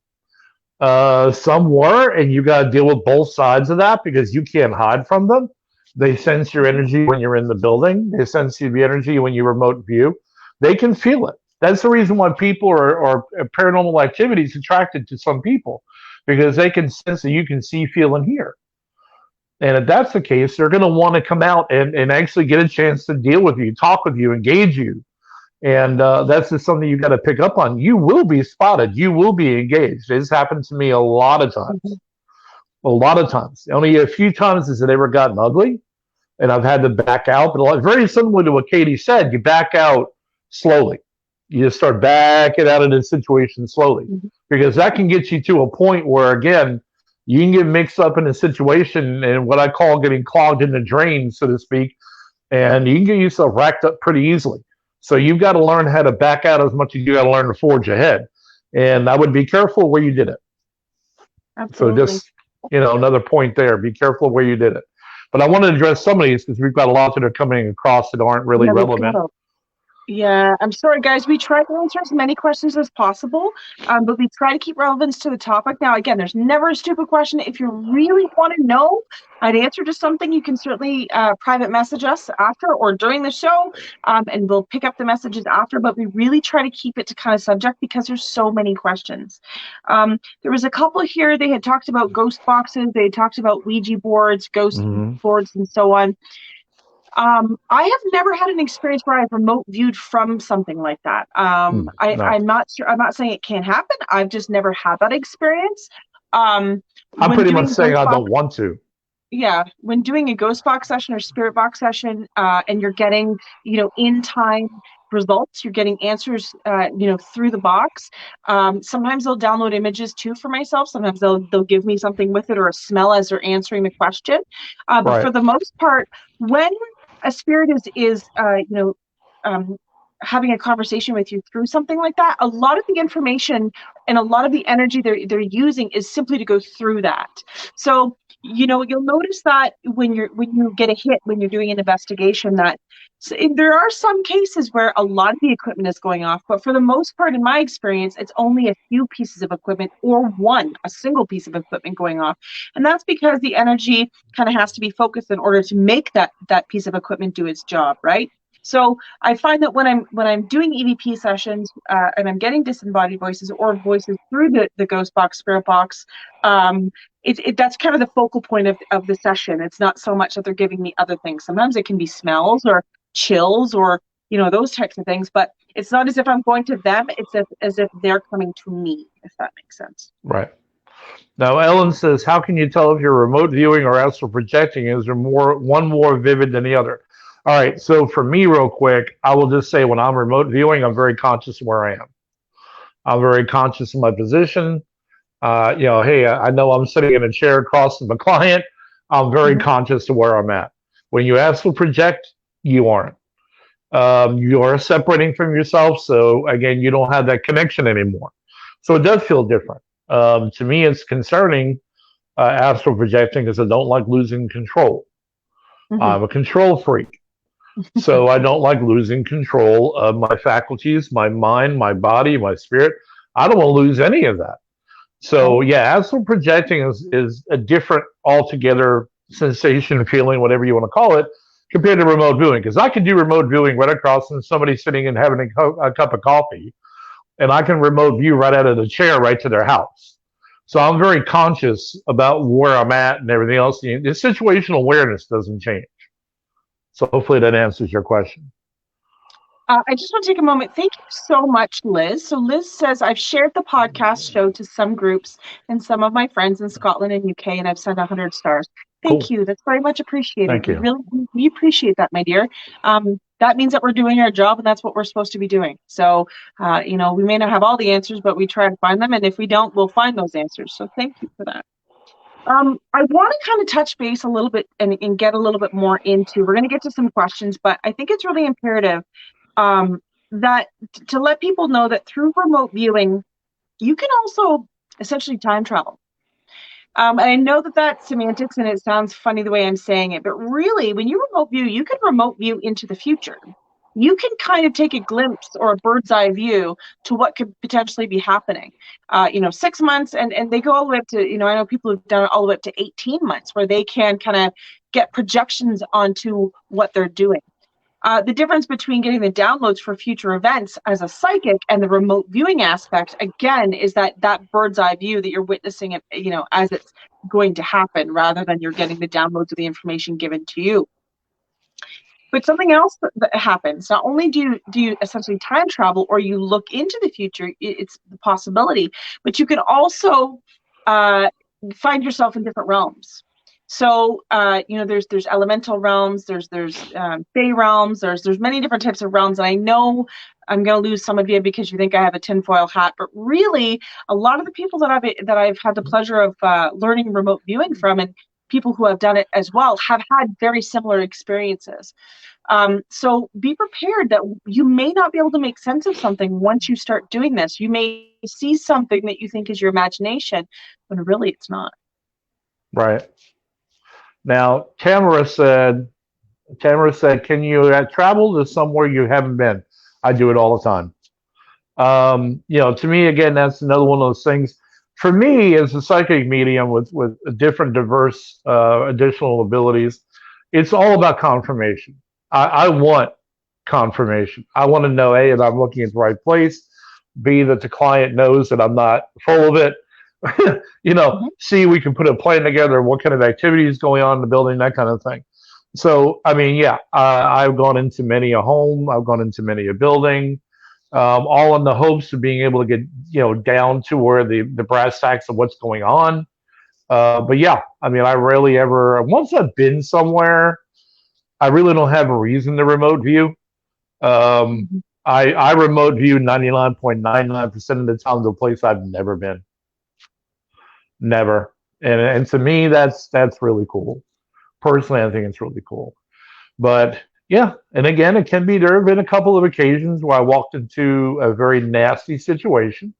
Some were, and you got to deal with both sides of that, because you can't hide from them. They sense your energy when you're in the building. They sense your energy when you remote view. They can feel it. That's the reason why people are paranormal activities attracted to some people, because they can sense that you can see, feel, and hear. And if that's the case, they're going to want to come out and actually get a chance to deal with you, talk with you, engage you. And that's just something you got to pick up on. You will be spotted. You will be engaged. It's happened to me a lot of times. A lot of times. Only a few times has it ever gotten ugly, and I've had to back out. But very similar to what Katie said, you back out slowly. You just start backing out of the situation slowly, because that can get you to a point where, again, you can get mixed up in a situation and what I call getting clogged in the drain, so to speak, and you can get yourself racked up pretty easily. So you've got to learn how to back out as much as you got to learn to forge ahead. And I would be careful where you did it. Absolutely. So just, another point there, be careful where you did it. But I want to address some of these because we've got a lot that are coming across that aren't really relevant. Yeah, I'm sorry, guys. We try to answer as many questions as possible, but we try to keep relevance to the topic. Now, again, there's never a stupid question. If you really want to know an answer to something, you can certainly private message us after or during the show, and we'll pick up the messages after, but we really try to keep it to kind of subject because there's so many questions. There was a couple here. They had talked about ghost boxes. They had talked about Ouija boards, ghost boards, and so on. I have never had an experience where I've remote viewed from something like that. I'm not sure. I'm not saying it can't happen. I've just never had that experience. I'm pretty much saying I don't want to. Yeah, when doing a ghost box session or spirit box session, and you're getting, in time results, you're getting answers, through the box. Sometimes they'll download images too for myself. Sometimes they'll give me something with it or a smell as they're answering the question. But for the most part, when a spirit is having a conversation with you through something like that, a lot of the information and a lot of the energy they're using is simply to go through that. So, you'll notice that when you get a hit, when you're doing an investigation, that there are some cases where a lot of the equipment is going off, but for the most part, in my experience, it's only a few pieces of equipment or a single piece of equipment going off. And that's because the energy kind of has to be focused in order to make that piece of equipment do it's job, right? So I find that when I'm doing EVP sessions and I'm getting disembodied voices or voices through the ghost box, spirit box, that's kind of the focal point of the session. It's not so much that they're giving me other things. Sometimes it can be smells or chills or those types of things, but it's not as if I'm going to them. It's as if they're coming to me, if that makes sense. Right. Now, Ellen says, how can you tell if you're remote viewing or astral projecting? Is there one more vivid than the other? All right, so for me, real quick, I will just say when I'm remote viewing, I'm very conscious of where I am. I'm very conscious of my position. Hey, I know I'm sitting in a chair across from a client. I'm very conscious of where I'm at. When you astral project, you aren't. You are separating from yourself, so again, you don't have that connection anymore. So it does feel different. To me, it's concerning astral projecting because I don't like losing control. I'm a control freak. So I don't like losing control of my faculties, my mind, my body, my spirit. I don't want to lose any of that. So yeah, astral projecting is a different altogether sensation, feeling, whatever you want to call it, compared to remote viewing. Because I can do remote viewing right across from somebody sitting and having a cup of coffee, and I can remote view right out of the chair right to their house. So I'm very conscious about where I'm at and everything else. The situational awareness doesn't change. So hopefully that answers your question. I just want to take a moment. Thank you so much, Liz. So Liz says, I've shared the podcast show to some groups and some of my friends in Scotland and UK, and I've sent 100 stars. Thank you. That's very much appreciated. Thank you. We appreciate that, my dear. That means that we're doing our job, and that's what we're supposed to be doing. So, we may not have all the answers, but we try to find them. And if we don't, we'll find those answers. So thank you for that. I want to kind of touch base a little bit and get a little bit more into, we're going to get to some questions, but I think it's really imperative that to let people know that through remote viewing, you can also essentially time travel. And I know that that's semantics and it sounds funny the way I'm saying it, but really when you remote view, you can remote view into the future. You can kind of take a glimpse or a bird's eye view to what could potentially be happening. 6 months, and they go all the way up to, I know people have done it all the way up to 18 months where they can kind of get projections onto what they're doing. The difference between getting the downloads for future events as a psychic and the remote viewing aspect, again, is that bird's eye view that you're witnessing it, as it's going to happen, rather than you're getting the downloads of the information given to you. But something else that happens, not only do you essentially time travel or you look into the future, it's the possibility, but you can also find yourself in different realms. So there's elemental realms, there's fey realms, there's many different types of realms, and I know I'm going to lose some of you because you think I have a tinfoil hat, but really a lot of the people that I've had the pleasure of learning remote viewing from, and people who have done it as well, have had very similar experiences. So be prepared that you may not be able to make sense of something once you start doing this. You may see something that you think is your imagination, when really it's not. Right. Now, Tamara said, can you travel to somewhere you haven't been? I do it all the time. To me, again, that's another one of those things. For me, as a psychic medium with different, diverse, additional abilities, it's all about confirmation. I want confirmation. I want to know, A, that I'm looking at the right place, B, that the client knows that I'm not full of it. C, we can put a plan together, what kind of activity is going on in the building, that kind of thing. So, I mean, yeah, I've gone into many a home, I've gone into many a building, all in the hopes of being able to get, down to where the brass tacks of what's going on. But yeah, I mean, I rarely ever, once I've been somewhere, I really don't have a reason to remote view. I remote view 99.99% of the time to a place I've never been. Never. And to me, that's really cool. Personally, I think it's really cool. But yeah, and again, there have been a couple of occasions where I walked into a very nasty situation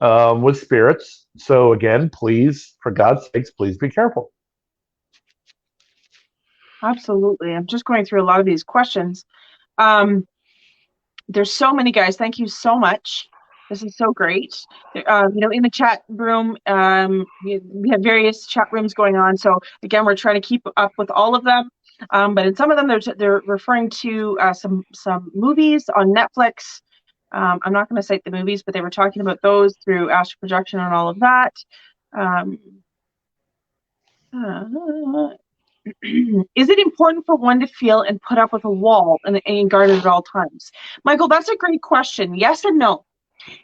with spirits. So again, please, for God's sakes, please be careful. Absolutely. I'm just going through a lot of these questions. There's so many, guys. Thank you so much. This is so great. In the chat room, we have various chat rooms going on. So again, we're trying to keep up with all of them. But in some of them, they're referring to some movies on Netflix. I'm not going to cite the movies, but they were talking about those through astral projection and all of that. Is it important for one to feel and put up with a wall and guard it at all times? Michael, that's a great question. Yes and no.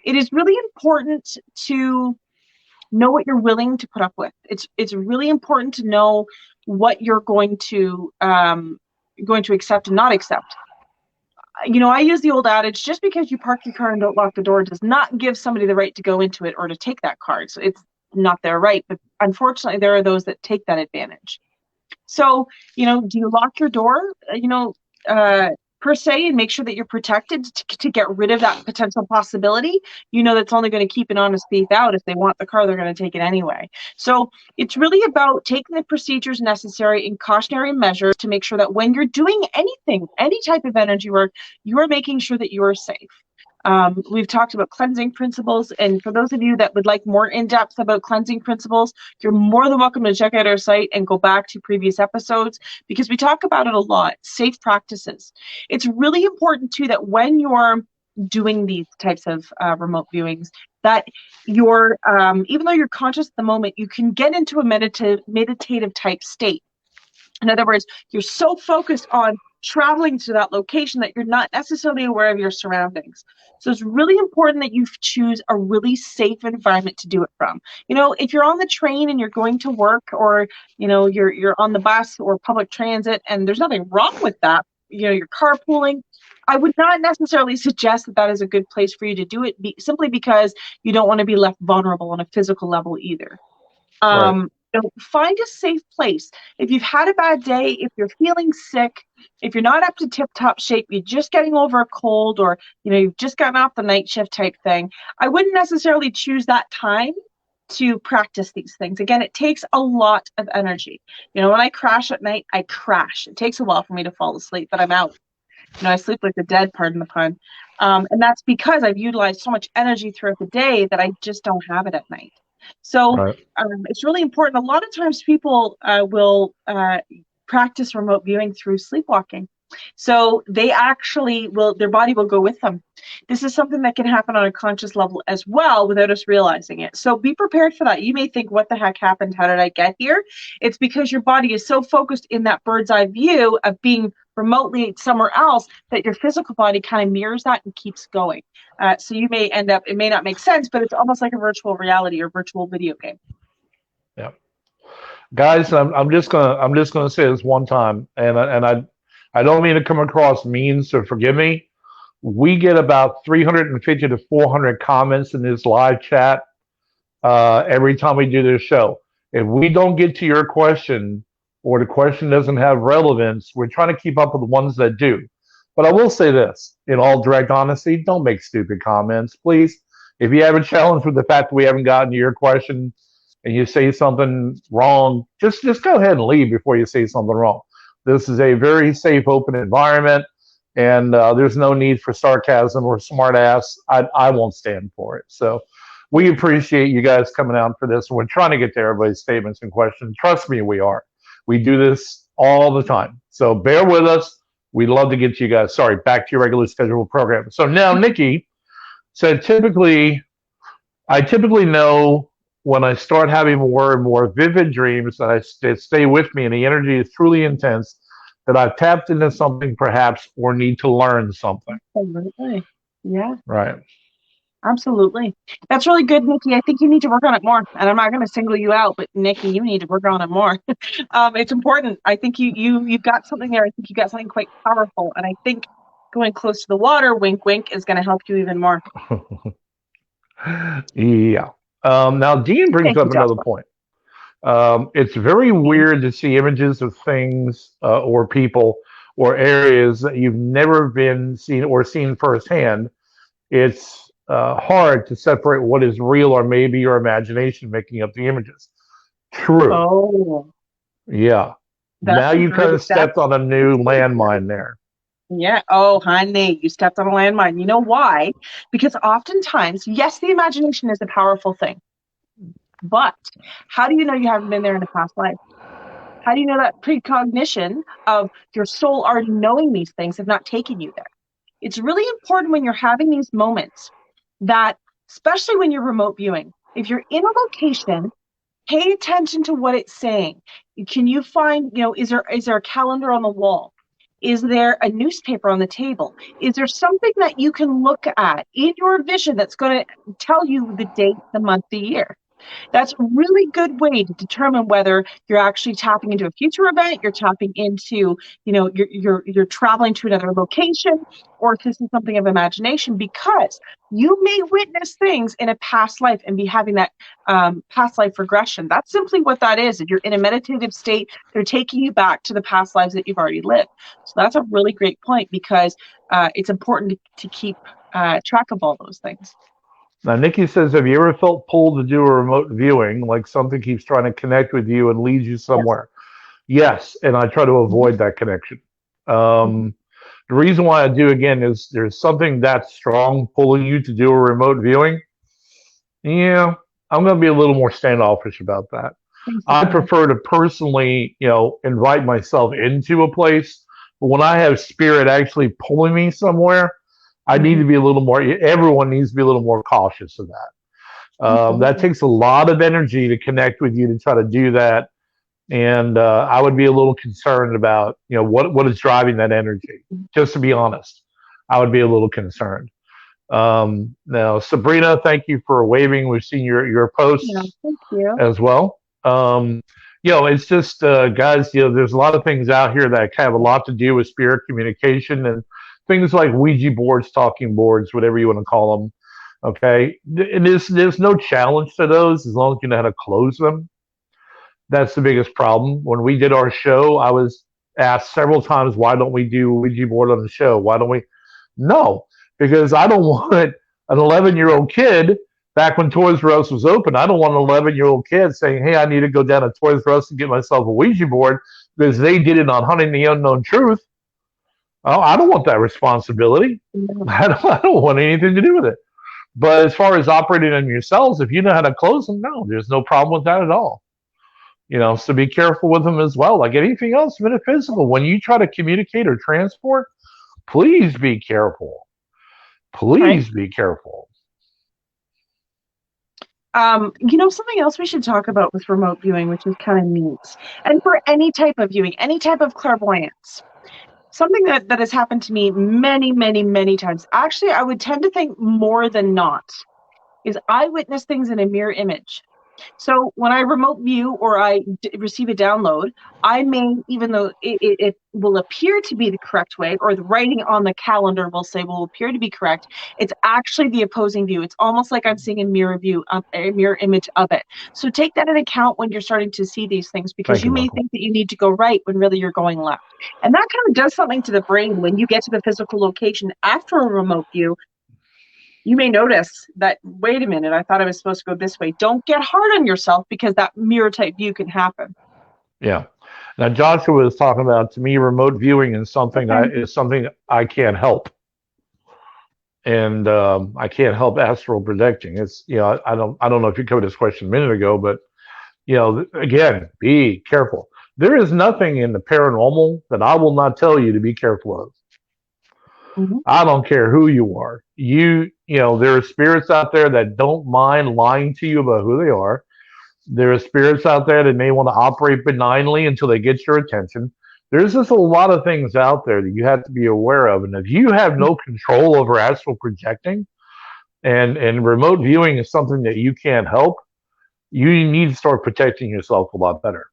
It is really important to know what you're willing to put up with. It's really important to know what you're going to accept and not accept. I use the old adage, just because you park your car and don't lock the door does not give somebody the right to go into it or to take that car. So it's not their right. But unfortunately, there are those that take that advantage. So, do you lock your door, per se, and make sure that you're protected to get rid of that potential possibility? That's only going to keep an honest thief out. If they want the car, they're going to take it anyway. So it's really about taking the procedures necessary and cautionary measures to make sure that when you're doing anything, any type of energy work, you are making sure that you are safe. We've talked about cleansing principles, and for those of you that would like more in-depth about cleansing principles, you're more than welcome to check out our site and go back to previous episodes, because we talk about it a lot. Safe practices. It's really important too that when you're doing these types of remote viewings, that you're even though you're conscious at the moment, you can get into a meditative type state. In other words, you're so focused on traveling to that location that you're not necessarily aware of your surroundings. So it's really important that you choose a really safe environment to do it from. If you're on the train and you're going to work, or you're on the bus or public transit, and there's nothing wrong with that, you're carpooling, I would not necessarily suggest that is a good place for you to do it, simply because you don't want to be left vulnerable on a physical level either. Right. Find a safe place. If you've had a bad day, if you're feeling sick, if you're not up to tip-top shape, you're just getting over a cold, or you've just gotten off the night shift type thing, I wouldn't necessarily choose that time to practice these things. Again, it takes a lot of energy. When I crash at night, I crash. It takes a while for me to fall asleep, but I'm out. I sleep like the dead, pardon the pun. And that's because I've utilized so much energy throughout the day that I just don't have it at night. So Right. It's really important. A lot of times people will practice remote viewing through sleepwalking. So they actually their body will go with them. This is something that can happen on a conscious level as well without us realizing it. So be prepared for that. You may think, what the heck happened? How did I get here? It's because your body is so focused in that bird's eye view of being remotely somewhere else that your physical body kind of mirrors that and keeps going. So you may end up, it may not make sense, but it's almost like a virtual reality or virtual video game. Guys, I'm just gonna say this one time, and I don't mean to come across mean, so forgive me. We get about 350 to 400 comments in this live chat every time we do this show. If we don't get to your question or the question doesn't have relevance, we're trying to keep up with the ones that do. But I will say this, in all direct honesty, don't make stupid comments, please. If you have a challenge with the fact that we haven't gotten to your question and you say something wrong, just go ahead and leave before you say something wrong. This is a very safe, open environment, and there's no need for sarcasm or smart ass. I won't stand for it. So we appreciate you guys coming out for this. We're trying to get to everybody's statements and questions. Trust me, we are. We do this all the time. So bear with us. We'd love to get to you guys. Sorry, back to your regular scheduled program. So now Nikki said I typically know when I start having more and more vivid dreams that stay with me and the energy is truly intense that I've tapped into something perhaps or need to learn something. Absolutely. Yeah, Right. absolutely. That's really good, Nikki. I think you need to work on it more. And I'm not going to single you out, but Nikki, you need to work on it more. It's important. I think you've got something there. I think you got something quite powerful. And I think going close to the water, wink, wink, is going to help you even more. Yeah. Now, Dean brings Thank you, up another Joshua. point. It's very weird to see images of things or people or areas that you've never been seen or seen firsthand. It's hard to separate what is real or maybe your imagination making up the images. True. Oh, Yeah. Now that's a you kind of great, stepped on a new landmine there. yeah. Oh, honey, you stepped on a landmine. You know why? Because oftentimes, yes, the imagination is a powerful thing, but how do you know you haven't been there in a past life? How do you know that precognition of your soul already knowing these things have not taken you there? It's really important when you're having these moments that, especially when you're remote viewing, if you're in a location, pay attention to what it's saying. Can you find, is there a calendar on the wall? Is there a newspaper on the table? Is there something that you can look at in your vision that's going to tell you the date, the month, the year? That's a really good way to determine whether you're actually tapping into a future event, you're tapping into, you're traveling to another location, or if this is something of imagination, because you may witness things in a past life and be having that past life regression. That's simply what that is. If you're in a meditative state, they're taking you back to the past lives that you've already lived. So that's a really great point because it's important to keep track of all those things. Now, Nikki says, have you ever felt pulled to do a remote viewing, like something keeps trying to connect with you and leads you Yes. somewhere? Yes, and I try to avoid that connection. The reason why I do again is there's something that strong pulling you to do a remote viewing. Yeah, I'm going to be a little more standoffish about that. I prefer to personally, invite myself into a place, but when I have spirit actually pulling me somewhere, I need to be a little more. Everyone needs to be a little more cautious of that. That takes a lot of energy to connect with you to try to do that, and I would be a little concerned about what is driving that energy. Just to be honest, I would be a little concerned. Now, Sabrina, thank you for waving. We've seen your posts Yeah, thank you. as well. It's just guys. There's a lot of things out here that have a lot to do with spirit communication and things like Ouija boards, talking boards, whatever you want to call them. Okay, and there's no challenge to those as long as you know how to close them. That's the biggest problem. When we did our show, I was asked several times, why don't we do Ouija board on the show? Why don't we? No, because I don't want an 11-year-old kid back when Toys R Us was open. I don't want an 11-year-old kid saying, hey, I need to go down to Toys R Us and get myself a Ouija board because they did it on Hunting the Unknown Truth. Oh, I don't want that responsibility. I don't want anything to do with it. But as far as operating them yourselves, if you know how to close them, no, there's no problem with that at all. So be careful with them as well. Like anything else metaphysical, when you try to communicate or transport, please be careful. Please be careful. Something else we should talk about with remote viewing, which is kind of neat, and for any type of viewing, any type of clairvoyance, something that has happened to me many, many, many times. Actually, I would tend to think more than not is I witness things in a mirror image. So when I remote view or I receive a download, I may, even though it will appear to be the correct way, or the writing on the calendar will say will appear to be correct, it's actually the opposing view. It's almost like I'm seeing a mirror view, a mirror image of it. So take that into account when you're starting to see these things, because Thank you you, may Michael. think that you need to go right when really you're going left. And that kind of does something to the brain when you get to the physical location after a remote view. You may notice that, wait a minute, I thought I was supposed to go this way. Don't get hard on yourself, because that mirror type view can happen. Yeah. Now Joshua was talking about, to me, remote viewing is something I can't help, and I can't help astral projecting. It's I don't know if you covered this question a minute ago, but again, be careful. There is nothing in the paranormal that I will not tell you to be careful of. Mm-hmm. I don't care who you are. There are spirits out there that don't mind lying to you about who they are. There are spirits out there that may want to operate benignly until they get your attention. There's just a lot of things out there that you have to be aware of. And if you have no control over astral projecting, and remote viewing is something that you can't help, you need to start protecting yourself a lot better.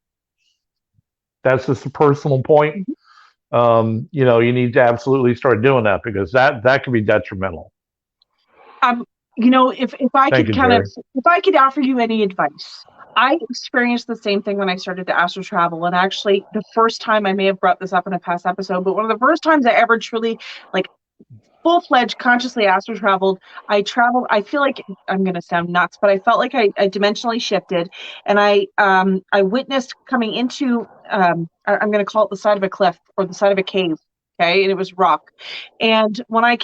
That's just a personal point. You need to absolutely start doing that, because that can be detrimental. If I could offer you any advice, I experienced the same thing when I started to astral travel. And actually, the first time, I may have brought this up in a past episode, but one of the first times I ever truly, like, full-fledged consciously astral traveled, I feel like I'm going to sound nuts, but I felt like I dimensionally shifted, and I witnessed coming into, I'm going to call it the side of a cliff or the side of a cave. Okay. And it was rock. And when I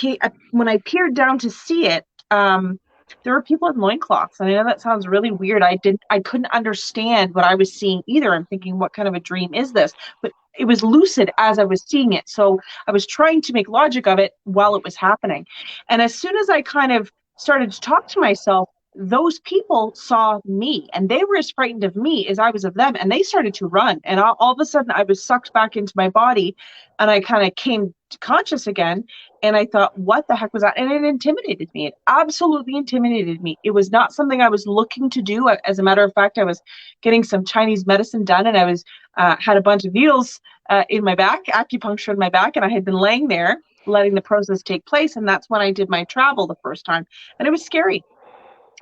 peered down to see it, there were people in loincloths. And I know that sounds really weird. I couldn't understand what I was seeing either. I'm thinking, what kind of a dream is this? But it was lucid as I was seeing it. So I was trying to make logic of it while it was happening. And as soon as I kind of started to talk to myself, those people saw me, and they were as frightened of me as I was of them. And they started to run. And all of a sudden I was sucked back into my body, and I kind of came conscious again. And I thought, what the heck was that? And it intimidated me. It absolutely intimidated me. It was not something I was looking to do. As a matter of fact, I was getting some Chinese medicine done, and I was had a bunch of needles in my back, acupuncture in my back, and I had been laying there letting the process take place. And that's when I did my travel the first time. And it was scary.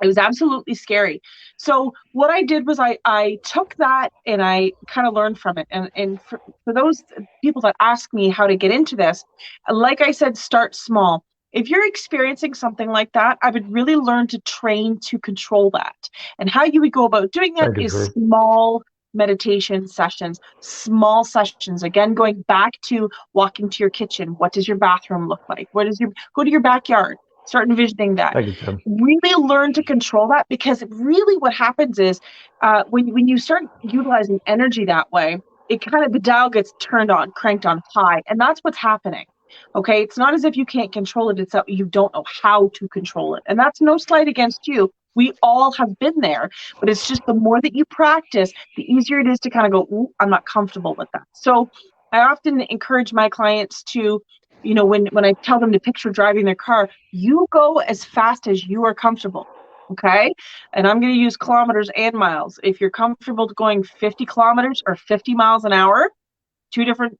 It was absolutely scary. So what I did was I took that and I kind of learned from it. And for those people that ask me how to get into this, like I said, start small. If you're experiencing something like that, I would really learn to train to control that. And how you would go about doing that is small meditation sessions, small sessions. Again, going back to walking to your kitchen. What does your bathroom look like? Go to your backyard. Start envisioning that. Really learn to control that, because really what happens is when you start utilizing energy that way, it kind of, the dial gets cranked on high, and that's what's happening. Okay, it's not as if you can't control it, it's that you don't know how to control it. And that's no slight against you. We all have been there, but it's just the more that you practice, the easier it is to kind of go, ooh, I'm not comfortable with that. So I often encourage my clients to, when I tell them to picture driving their car, you go as fast as you are comfortable. Okay. And I'm going to use kilometers and miles. If you're comfortable going 50 kilometers or 50 miles an hour, two different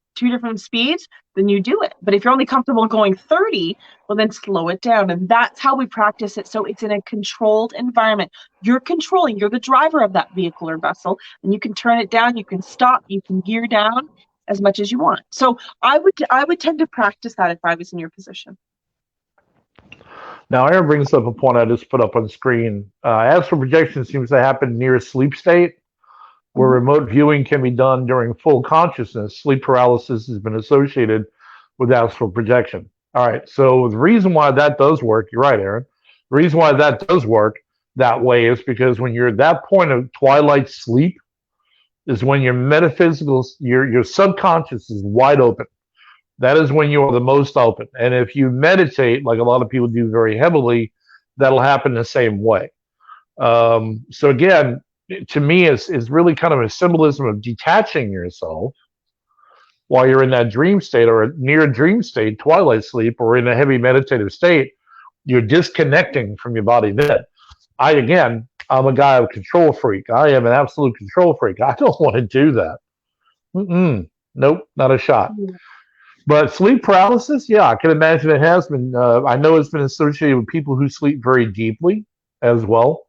speeds, then you do it. But if you're only comfortable going 30, well, then slow it down. And that's how we practice it. So it's in a controlled environment. You're the driver of that vehicle or vessel, and you can turn it down, you can stop, you can gear down as much as you want. So I would tend to practice that if I was in your position. Now, Aaron brings up a point I just put up on screen. Astral projection seems to happen near a sleep state, where remote viewing can be done during full consciousness. Sleep paralysis has been associated with astral projection. All right, so the reason why that does work, you're right, Aaron. The reason why that does work that way is because when you're at that point of twilight sleep, is when your metaphysical, your subconscious is wide open. That is when you are the most open. And if you meditate, like a lot of people do very heavily, that'll happen the same way. So again, to me, is really kind of a symbolism of detaching yourself while you're in that dream state or near a dream state, twilight sleep, or in a heavy meditative state. You're disconnecting from your body then. I'm a guy of control freak. I am an absolute control freak. I don't want to do that. Nope, not a shot. But sleep paralysis, yeah, I can imagine it has been. I know it's been associated with people who sleep very deeply as well.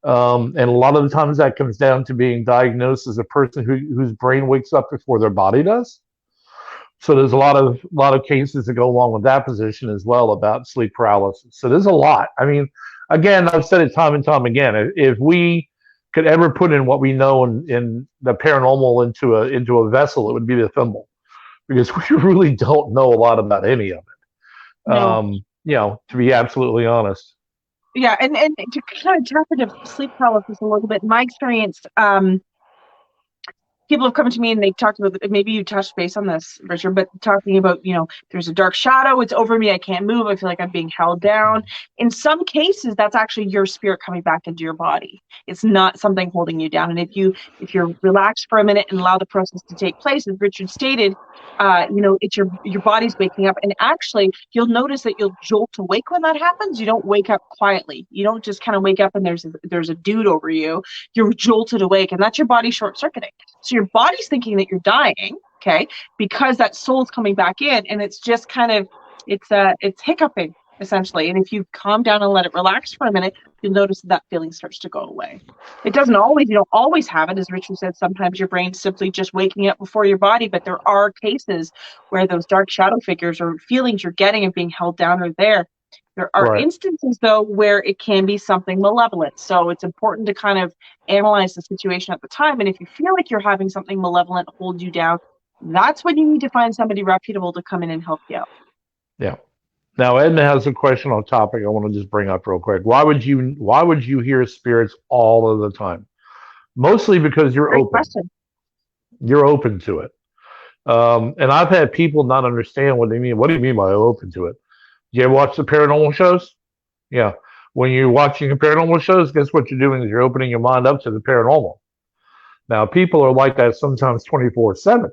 And a lot of the times that comes down to being diagnosed as a person whose brain wakes up before their body does. So there's a lot of cases that go along with that position as well about sleep paralysis. So there's a lot. I mean, again, I've said it time and time again. If we could ever put in what we know in the paranormal into a vessel, it would be the thimble, because we really don't know a lot about any of it. No. To be absolutely honest. Yeah, and to kind of tap into sleep paralysis a little bit, in my experience, people have come to me and they've talked about, maybe you touched base on this, Richard, but talking about, there's a dark shadow, it's over me, I can't move, I feel like I'm being held down. In some cases, that's actually your spirit coming back into your body. It's not something holding you down. And if you're relaxed for a minute and allow the process to take place, as Richard stated, it's your body's waking up. And actually, you'll notice that you'll jolt awake when that happens. You don't wake up quietly. You don't just kind of wake up and there's a dude over you. You're jolted awake, and that's your body short-circuiting. So your body's thinking that you're dying, okay, because that soul's coming back in, and it's just kind of, it's hiccuping, essentially. And if you calm down and let it relax for a minute, you'll notice that feeling starts to go away. You don't always have it, as Richard said. Sometimes your brain's simply just waking up before your body, but there are cases where those dark shadow figures or feelings you're getting and being held down are there. There are instances, though, where it can be something malevolent. So it's important to kind of analyze the situation at the time. And if you feel like you're having something malevolent hold you down, that's when you need to find somebody reputable to come in and help you out. Yeah. Now, Edna has a question on topic I want to just bring up real quick. Why would you hear spirits all of the time? Mostly because you're Great open. question. You're open to it. And I've had people not understand what they mean. What do you mean by open to it? You ever watch the paranormal shows? Yeah. When you're watching the paranormal shows, guess what you're doing is you're opening your mind up to the paranormal. Now, people are like that sometimes 24/7.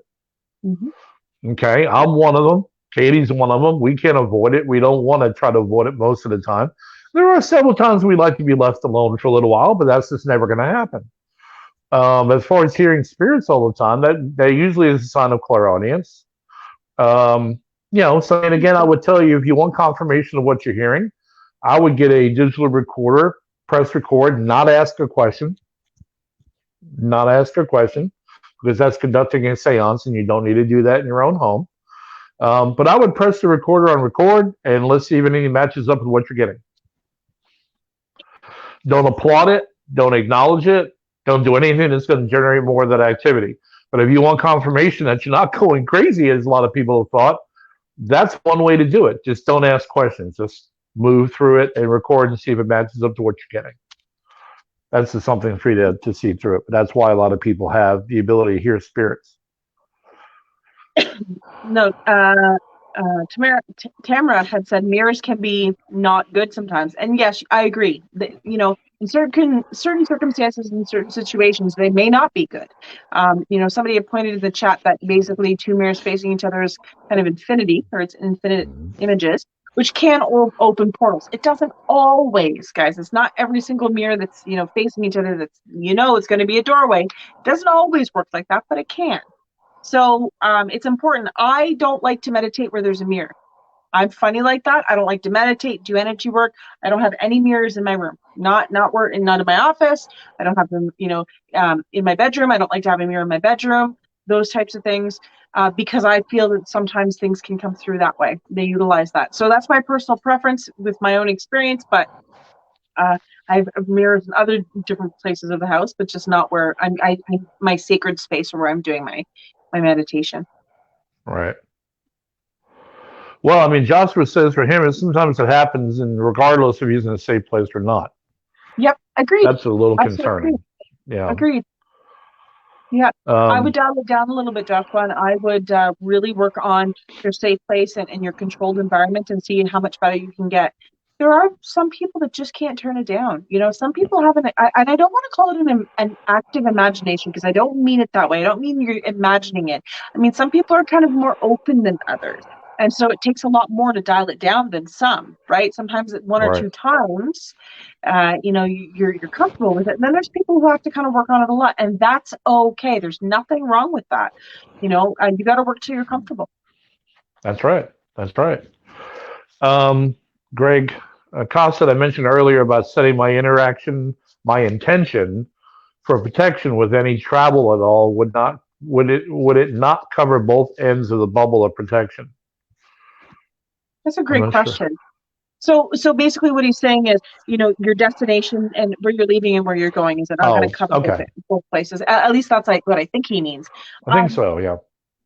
Mm-hmm. Okay, I'm one of them. Katie's one of them. We can't avoid it. We don't want to try to avoid it most of the time. There are several times we like to be left alone for a little while, but that's just never going to happen. As far as hearing spirits all the time, that usually is a sign of clairaudience. So, and again, I would tell you, if you want confirmation of what you're hearing, I would get a digital recorder, press record, not ask a question, because that's conducting a seance, and you don't need to do that in your own home. But I would press the recorder on record, and let's see if anything matches up with what you're getting. Don't applaud it. Don't acknowledge it. Don't do anything that's going to generate more of that activity. But if you want confirmation that you're not going crazy, as a lot of people have thought, that's one way to do it. Just don't ask questions. Just move through it and record and see if it matches up to what you're getting. That's just something for you to see through it. But that's why a lot of people have the ability to hear spirits. No, Tamara had said mirrors can be not good sometimes, and yes, I agree. In certain circumstances, in certain situations, they may not be good. Somebody had pointed in the chat that basically two mirrors facing each other is kind of infinity, or it's infinite images, which can open portals. It doesn't always, guys. It's not every single mirror that's facing each other that's it's going to be a doorway. It doesn't always work like that, but it can. So it's important. I don't like to meditate where there's a mirror. I'm funny like that. I don't like to meditate, do energy work. I don't have any mirrors in my room. Not in my office. I don't have them, in my bedroom. I don't like to have a mirror in my bedroom. Those types of things, because I feel that sometimes things can come through that way. They utilize that. So that's my personal preference with my own experience. But I have mirrors in other different places of the house, but just not where I my sacred space or where I'm doing my meditation. Right. Well, I mean, Joshua says for him, sometimes it happens, and regardless if he's in a safe place or not. Yep, agreed. That's a little concerning. Yeah. Agreed. Yeah, I would dial it down a little bit, Joshua, and I would really work on your safe place and your controlled environment and see how much better you can get. There are some people that just can't turn it down. Some people have and I don't want to call it an active imagination, because I don't mean it that way. I don't mean you're imagining it. I mean, some people are kind of more open than others. And so it takes a lot more to dial it down than some, right? Sometimes one or two times, you're comfortable with it. And then there's people who have to kind of work on it a lot, and that's okay. There's nothing wrong with that. You got to work till you're comfortable. That's right. Greg Costa, I mentioned earlier about setting my intention for protection with any travel at all. Would it not cover both ends of the bubble of protection? That's a great question. Sure. So basically what he's saying is, your destination and where you're leaving and where you're going, is it not going to cover both places? At least that's like what I think he means. I think so, yeah.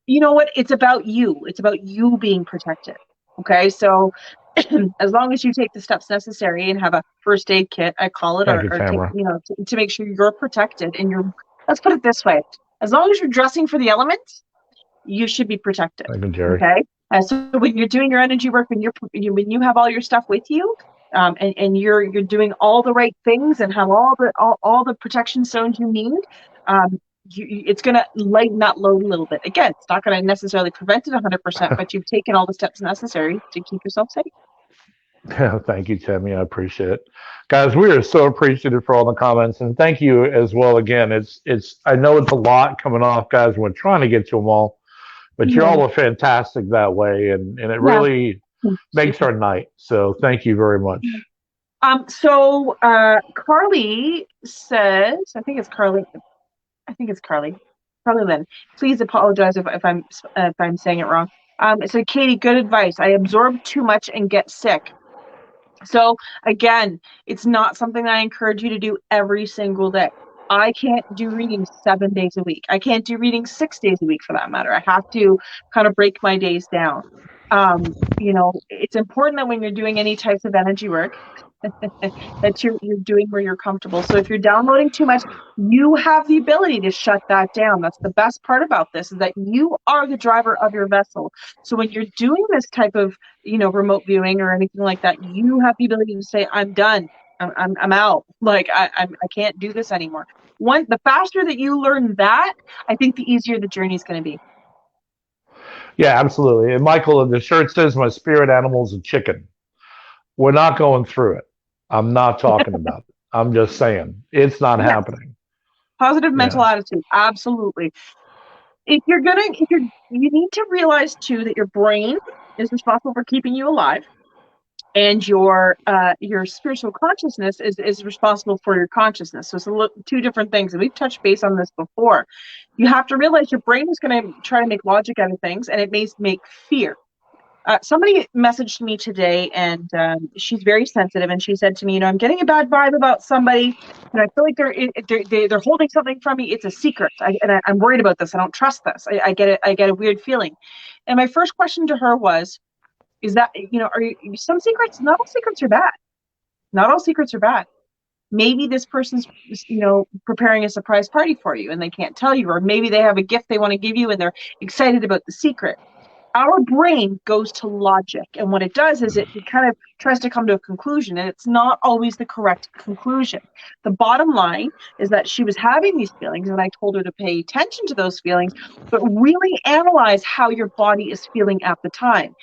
You know what? It's about you. It's about you being protected. Okay, so as long as you take the steps necessary and have a first aid kit, I call it, to make sure you're protected, and let's put it this way: as long as you're dressing for the elements, you should be protected. Okay, so when you're doing your energy work, when you have all your stuff with you, and you're doing all the right things and have all the protection stones you need, it's going to lighten that load a little bit. Again, it's not going to necessarily prevent it 100%, but you've taken all the steps necessary to keep yourself safe. Yeah, thank you, Tammy. I appreciate it. Guys, we are so appreciative for all the comments, and thank you as well. Again, I know it's a lot coming off, guys, and we're trying to get to them all, but you're all fantastic that way, and it really makes our night. So thank you very much. So Carly says, I think it's Carly Lynn. Please apologize if I'm saying it wrong. So Katie, good advice. I absorb too much and get sick. So again, it's not something I encourage you to do every single day. I can't do readings 7 days a week. I can't do readings 6 days a week, for that matter. I have to kind of break my days down. It's important that when you're doing any types of energy work, that you're doing where you're comfortable. So if you're downloading too much, you have the ability to shut that down. That's the best part about this, is that you are the driver of your vessel. So when you're doing this type of, remote viewing or anything like that, you have the ability to say, I'm done. I'm out. Like I can't do this anymore. The faster that you learn that, I think the easier the journey is going to be. Yeah, absolutely. And Michael, the shirt says my spirit animal's a chicken. We're not going through it. I'm not talking about it. I'm just saying it's not happening. Positive mental attitude. Absolutely. You need to realize too that your brain is responsible for keeping you alive, and your spiritual consciousness is responsible for your consciousness. So it's two different things, and we've touched base on this before. You have to realize your brain is going to try to make logic out of things, and it may make fear. Somebody messaged me today, and she's very sensitive, and she said to me, I'm getting a bad vibe about somebody, and I feel like they're holding something from me. It's a secret, and I'm worried about this. I don't trust this. I get a weird feeling. And my first question to her was, is that, some secrets, not all secrets are bad. Not all secrets are bad. Maybe this person's, preparing a surprise party for you and they can't tell you, or maybe they have a gift they want to give you and they're excited about the secret. Our brain goes to logic, and what it does is it kind of tries to come to a conclusion, and it's not always the correct conclusion. The bottom line is that she was having these feelings, and I told her to pay attention to those feelings, but really analyze how your body is feeling at the time.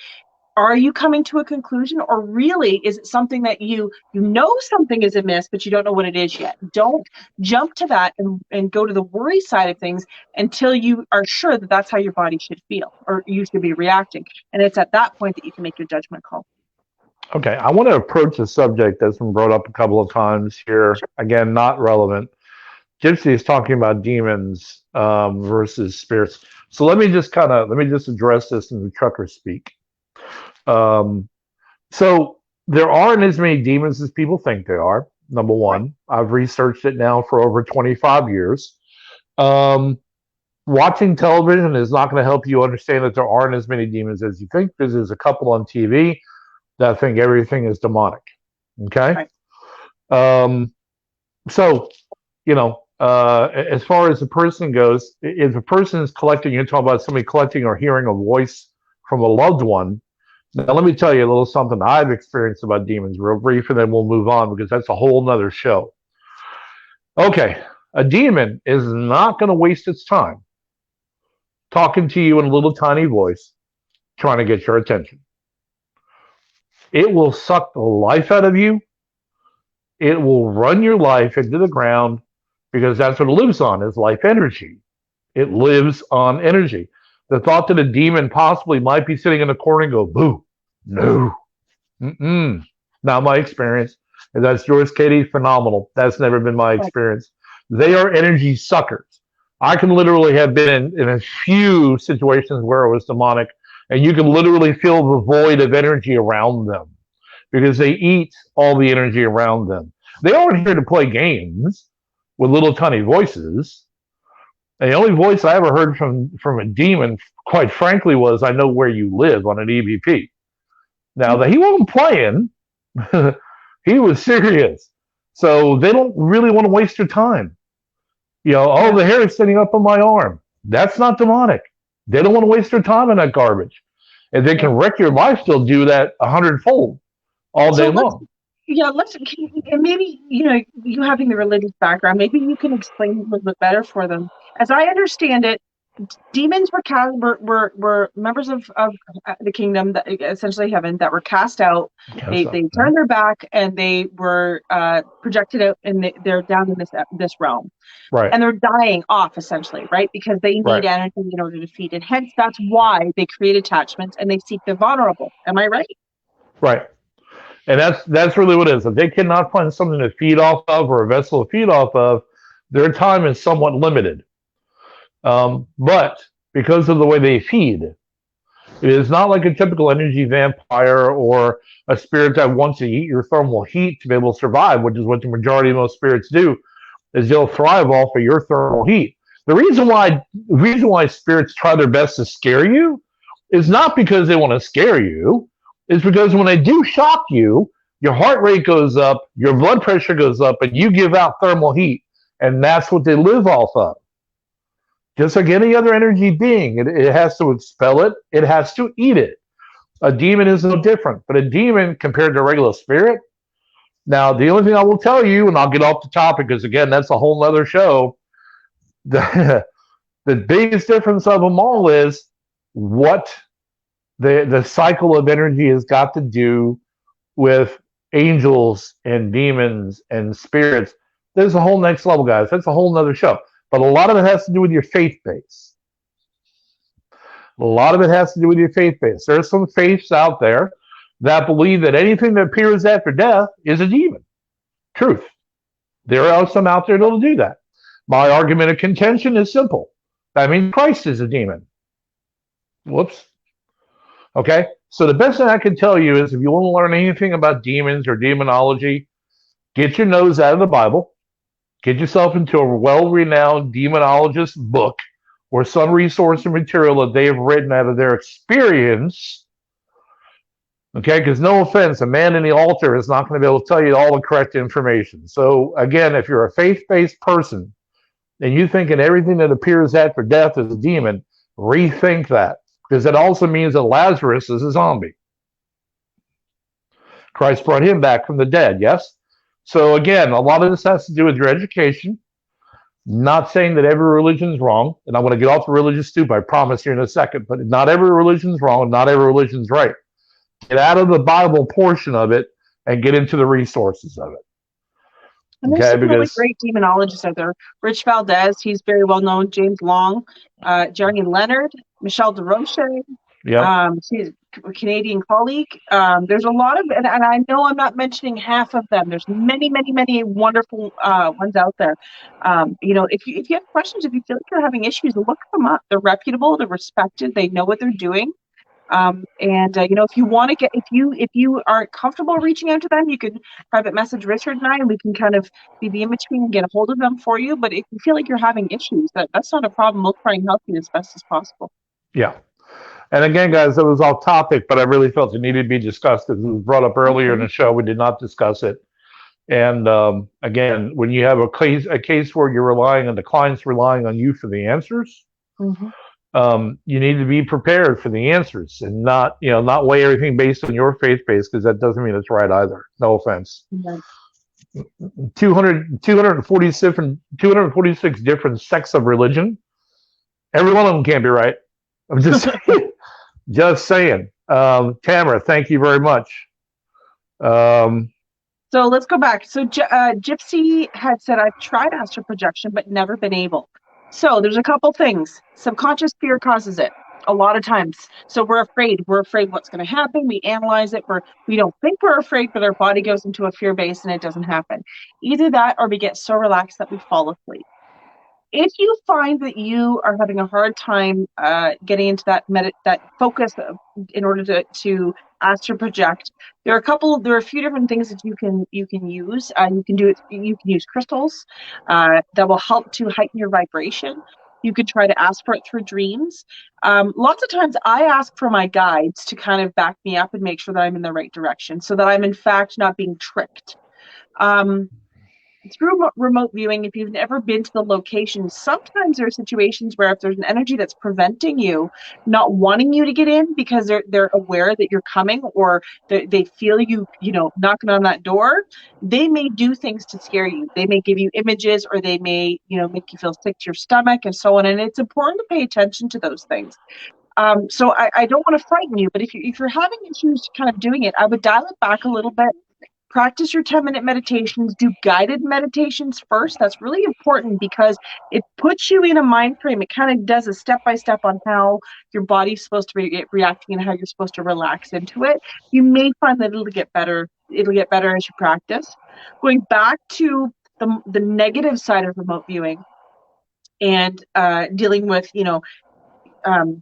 Are you coming to a conclusion, or really is it something that you know something is amiss, but you don't know what it is yet? Don't jump to that and go to the worry side of things until you are sure that that's how your body should feel or you should be reacting. And it's at that point that you can make your judgment call. Okay, I want to approach a subject that's been brought up a couple of times here. Sure. Again, not relevant. Gypsy is talking about demons versus spirits. So let me just address this in the trucker speak. So there aren't as many demons as people think there are. Number one, I've researched it now for over 25 years. Watching television is not going to help you understand that there aren't as many demons as you think, because there's a couple on TV that think everything is demonic. Okay. Right. So, as far as the person goes, if a person is collecting, you're talking about somebody collecting or hearing a voice from a loved one. Now, let me tell you a little something I've experienced about demons real brief, and then we'll move on because that's a whole nother show. Okay, a demon is not going to waste its time talking to you in a little tiny voice trying to get your attention. It will suck the life out of you. It will run your life into the ground because that's what it lives on, is life energy. It lives on energy. The thought that a demon possibly might be sitting in a corner and go, boo, no, not my experience. And that's Joyce Katie, phenomenal. That's never been my experience. They are energy suckers. I can literally have been in a few situations where it was demonic, and you can literally feel the void of energy around them because they eat all the energy around them. They aren't here to play games with little tiny voices. And the only voice I ever heard from a demon, quite frankly, was, I know where you live, on an EVP. Now, that he wasn't playing, he was serious. So they don't really want to waste their time. You know, oh, the hair is standing up on my arm. That's not demonic. They don't want to waste their time on that garbage. And they can wreck your life, they'll do that 100-fold all day long. Yeah, and maybe, you having the religious background, maybe you can explain a little bit better for them. As I understand it, demons were members of the kingdom, that, essentially heaven, that were cast out. They turned their back and they were projected out, and they're down in this realm. Right. And they're dying off, essentially, right? Because they need energy in order to feed. And hence, that's why they create attachments and they seek the vulnerable. Am I right? Right. And that's really what it is. If they cannot find something to feed off of or a vessel to feed off of, their time is somewhat limited. But because of the way they feed, it is not like a typical energy vampire or a spirit that wants to eat your thermal heat to be able to survive, which is what the majority of most spirits do, is they'll thrive off of your thermal heat. The reason why spirits try their best to scare you is not because they want to scare you. It's because when they do shock you, your heart rate goes up, your blood pressure goes up, and you give out thermal heat. And that's what they live off of. Just like any other energy being, it has to expel it. It has to eat it. A demon is no different. But a demon, compared to a regular spirit, now, the only thing I will tell you, and I'll get off the topic because, again, that's a whole other show. The biggest difference of them all is what the cycle of energy has got to do with angels and demons and spirits. There's a whole next level, guys. That's a whole other show. But a lot of it has to do with your faith base. A lot of it has to do with your faith base. There are some faiths out there that believe that anything that appears after death is a demon. Truth. There are some out there that will do that. My argument of contention is simple. That means Christ is a demon. Whoops. Okay? So the best thing I can tell you is if you want to learn anything about demons or demonology, get your nose out of the Bible. Get yourself into a well-renowned demonologist book or some resource or material that they have written out of their experience. Okay, because no offense, a man in the altar is not going to be able to tell you all the correct information. So again, if you're a faith-based person and you think that everything that appears after death is a demon, rethink that. Because it also means that Lazarus is a zombie. Christ brought him back from the dead, yes? So again, a lot of this has to do with your education. Not saying that every religion is wrong, and I'm going to get off the religious stoop, I promise, here in a second, but not every religion is wrong, not every religion is right. Get out of the Bible portion of it and get into the resources of it. And there's some really great demonologists out there. Rich Valdez, he's very well known. James Long, Jeremy Leonard, Michelle DeRoche. Yeah. She's a Canadian colleague. There's a lot of, and I know I'm not mentioning half of them. There's many, many, many wonderful ones out there. If you have questions, if you feel like you're having issues, look them up. They're reputable, they're respected, they know what they're doing. If you want to if you aren't comfortable reaching out to them, you can private message Richard and I, and we can kind of be the in-between and get a hold of them for you. But if you feel like you're having issues, that's not a problem. We'll try and help you as best as possible. Yeah. And again, guys, it was off topic, but I really felt it needed to be discussed because it was brought up earlier in the show. We did not discuss it. And again, when you have a case where you're relying on the clients relying on you for the answers, you need to be prepared for the answers and not weigh everything based on your faith base, because that doesn't mean it's right either. No offense. 246 different sects of religion. Every one of them can't be right. I'm just saying. Just saying. Tamara, thank you very much. So let's go back. So Gypsy had said, I've tried astral projection, but never been able. So there's a couple things. Subconscious fear causes it a lot of times. So we're afraid. We're afraid what's going to happen. We analyze it. We don't think we're afraid, but our body goes into a fear base and it doesn't happen. Either that or we get so relaxed that we fall asleep. If you find that you are having a hard time getting into that focus in order to astral project, there are a few different things that you can use. You can use crystals that will help to heighten your vibration. You could try to ask for it through dreams. Lots of times I ask for my guides to kind of back me up and make sure that I'm in the right direction so that I'm in fact not being tricked. Through remote viewing, if you've never been to the location, sometimes there are situations where if there's an energy that's preventing you, not wanting you to get in because they're aware that you're coming, or they feel you knocking on that door, they may do things to scare you. They may give you images, or they may make you feel sick to your stomach and so on. And it's important to pay attention to those things. So I don't want to frighten you, but if you're having issues kind of doing it, I would dial it back a little bit. Practice your 10-minute meditations. Do guided meditations first. That's really important because it puts you in a mind frame. It kind of does a step-by-step on how your body's supposed to be reacting and how you're supposed to relax into it. You may find that it'll get better. It'll get better as you practice. Going back to the negative side of remote viewing and dealing with,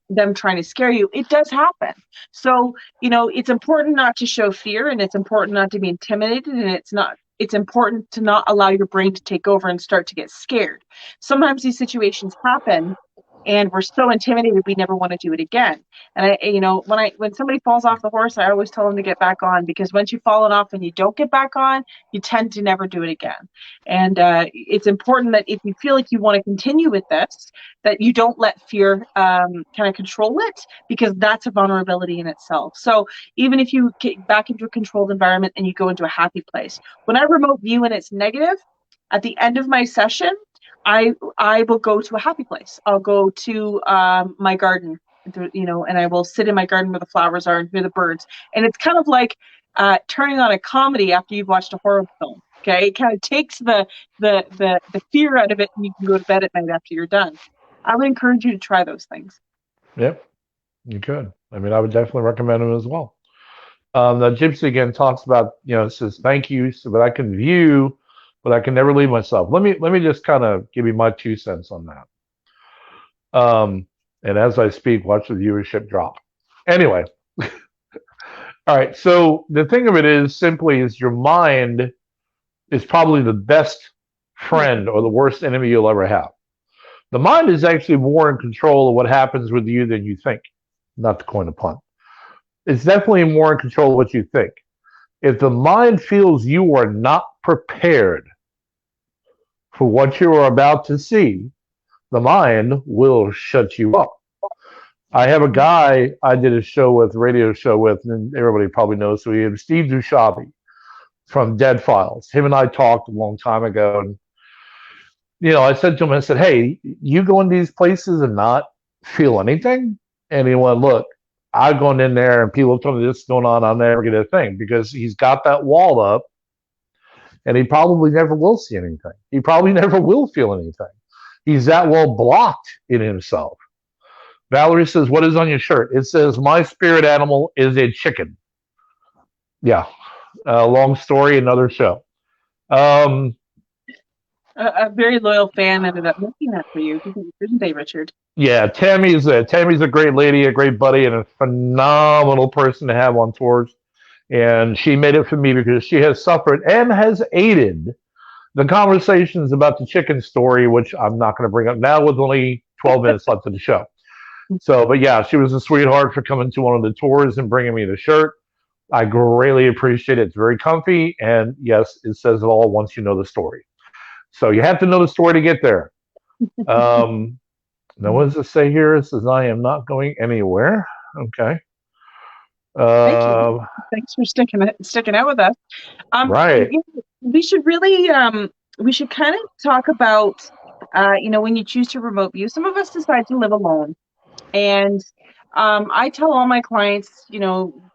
them trying to scare you, it does happen. So it's important not to show fear, and it's important not to be intimidated, and it's important to not allow your brain to take over and start to get scared. Sometimes these situations happen and we're so intimidated we never want to do it again. And when somebody falls off the horse, I always tell them to get back on, because once you've fallen off and you don't get back on, you tend to never do it again. And it's important that if you feel like you want to continue with this, that you don't let fear kind of control it, because that's a vulnerability in itself. So even if you get back into a controlled environment and you go into a happy place, when I remote view and it's negative, at the end of my session, I will go to a happy place. I'll go to my garden, and I will sit in my garden where the flowers are and hear the birds. And it's kind of like turning on a comedy after you've watched a horror film. Okay, it kind of takes the fear out of it, and you can go to bed at night after you're done. I would encourage you to try those things. Yep, you could. I mean, I would definitely recommend them as well. Now, Gypsy again talks about, says thank you, so that I can view, but I can never leave myself. Let me just kind of give you my 2 cents on that. And as I speak, watch the viewership drop. Anyway, all right. So the thing of it is, simply, is your mind is probably the best friend or the worst enemy you'll ever have. The mind is actually more in control of what happens with you than you think. Not to coin a pun. It's definitely more in control of what you think. If the mind feels you are not prepared for what you are about to see, the mind will shut you up. I have a guy I did a radio show with, and everybody probably knows who he is, Steve Dushabi from Dead Files. Him and I talked a long time ago, and I said to him, I said, hey, you go in these places and not feel anything? And he went, look, I've gone in there and people tell me this is going on, I'll never get a thing, because he's got that wall up and he probably never will see anything. He probably never will feel anything. He's that well blocked in himself. Valerie says, what is on your shirt? It says, my spirit animal is a chicken. Yeah. Long story, another show. A very loyal fan ended up making that for you, didn't they, Richard? Yeah, Tammy's a great lady, a great buddy, and a phenomenal person to have on tours. And she made it for me because she has suffered and has aided the conversations about the chicken story, which I'm not going to bring up now with only 12 minutes left of the show. So, but yeah, she was a sweetheart for coming to one of the tours and bringing me the shirt. I greatly appreciate it. It's very comfy, and yes, it says it all once you know the story. So you have to know the story to get there. Now, what does it say here? It says, I am not going anywhere. Okay. Thanks for sticking out with us. Right. We should really, we should kind of talk about, when you choose to remote view, some of us decide to live alone. And I tell all my clients,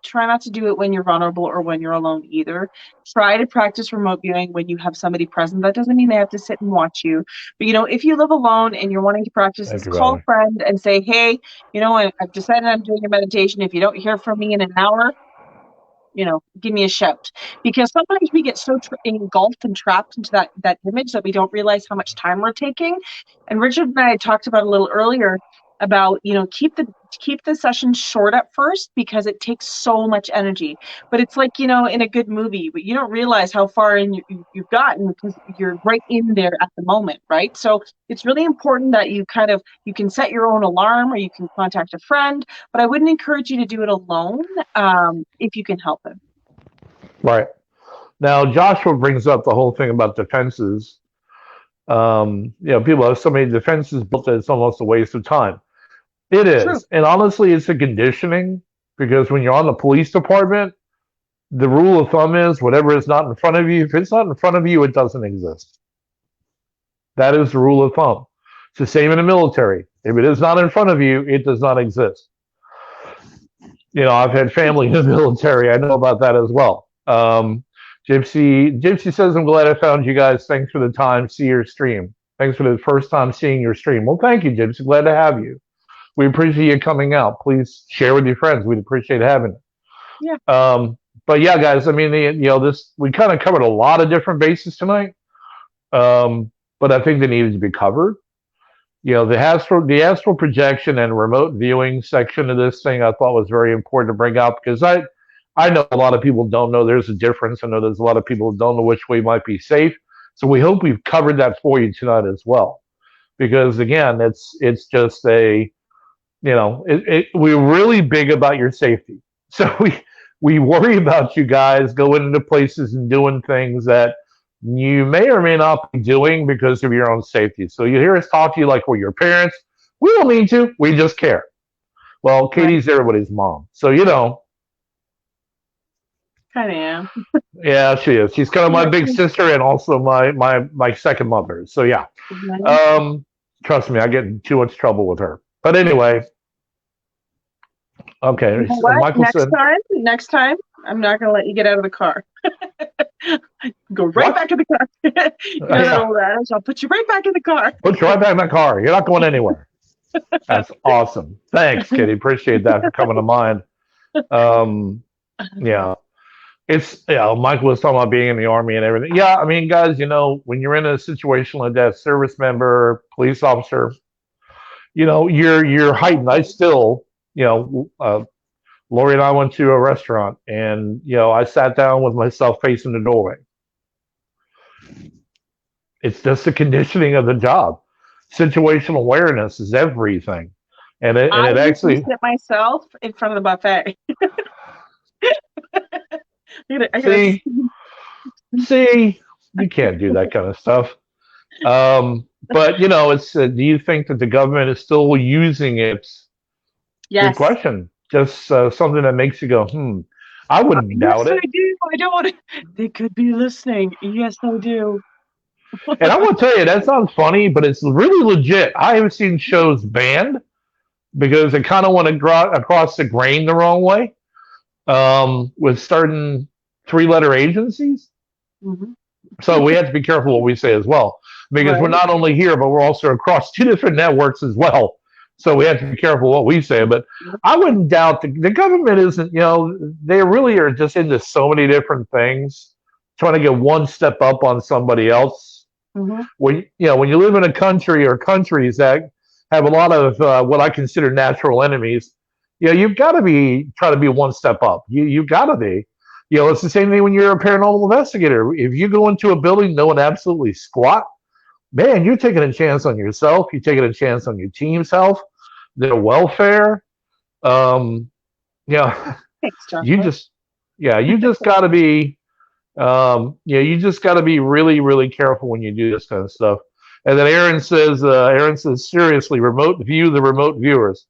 try not to do it when you're vulnerable or when you're alone either. Try to practice remote viewing when you have somebody present. That doesn't mean they have to sit and watch you. But, if you live alone and you're wanting to practice Thank this, you, call a Valerie. friend and say, hey, I've decided I'm doing a meditation. If you don't hear from me in an hour, give me a shout. Because sometimes we get so engulfed and trapped into that image that we don't realize how much time we're taking. And Richard and I talked about a little earlier about, keep the session short at first because it takes so much energy. But it's like, in a good movie, but you don't realize how far in you've gotten because you're right in there at the moment, right? So it's really important that you can set your own alarm or you can contact a friend, but I wouldn't encourage you to do it alone if you can help it. Right. Now, Joshua brings up the whole thing about defenses. People have so many defenses built that it's almost a waste of time. It True. is. And honestly, it's a conditioning because when you're on the police department, the rule of thumb is whatever is not in front of you, if it's not in front of you, it doesn't exist. That is the rule of thumb. It's the same in the military. If it is not in front of you, it does not exist. I've had family in the military. I know about that as well. Gypsy says, I'm glad I found you guys. Thanks for the time. See your stream. Thanks for the first time seeing your stream. Well, thank you, Gypsy. Glad to have you. We appreciate you coming out. Please share with your friends. We'd appreciate having it. Yeah. But yeah, guys, I mean, we kind of covered a lot of different bases tonight. But I think they needed to be covered. The astral projection and remote viewing section of this thing I thought was very important to bring up because I know a lot of people don't know there's a difference. I know there's a lot of people who don't know which way might be safe. So we hope we've covered that for you tonight as well. Because again, it's just we're really big about your safety. So we worry about you guys going into places and doing things that you may or may not be doing because of your own safety. So you hear us talk to you like we're your parents. We don't mean to. We just care. Well, Katie's everybody's mom. So, Kind of am. Yeah, she is. She's kind of my big sister and also my second mother. So, yeah. Trust me, I get in too much trouble with her. But anyway. Okay. Michael next time, I'm not going to let you get out of the car. Go right back in the car. I'll put you right back in the car. Put you right back in the car. You're not going anywhere. That's awesome. Thanks, Kitty. Appreciate that for coming to mind. Yeah. Michael was talking about being in the Army and everything. Yeah, I mean, guys, when you're in a situation like that, service member, police officer, you're heightened. I still, Lori and I went to a restaurant and, I sat down with myself facing the doorway. It's just the conditioning of the job. Situational awareness is everything. And it actually sit myself in front of the buffet. See, you can't do that kind of stuff. But it's do you think that the government is still using it? Yes. Good question. Just something that makes you go, I wouldn't doubt it. I do. I don't want to. They could be listening. Yes, I do. And I want to tell you, that sounds funny, but it's really legit. I have seen shows banned because they kind of went across the grain the wrong way with certain 3-letter agencies. Mm-hmm. So we have to be careful what we say as well, because we're not only here, but we're also across 2 different networks as well. So we have to be careful what we say. But I wouldn't doubt the government isn't, they really are just into so many different things, trying to get one step up on somebody else. Mm-hmm. When you live in a country or countries that have a lot of what I consider natural enemies, you've got to try to be one step up. You've got to be. It's the same thing when you're a paranormal investigator. If you go into a building knowing absolutely squat, man, you're taking a chance on yourself. You're taking a chance on your team's health, their welfare. Thanks, John. You just got to be, you just got to be really, really careful when you do this kind of stuff. And then Aaron says, seriously, remote view the remote viewers.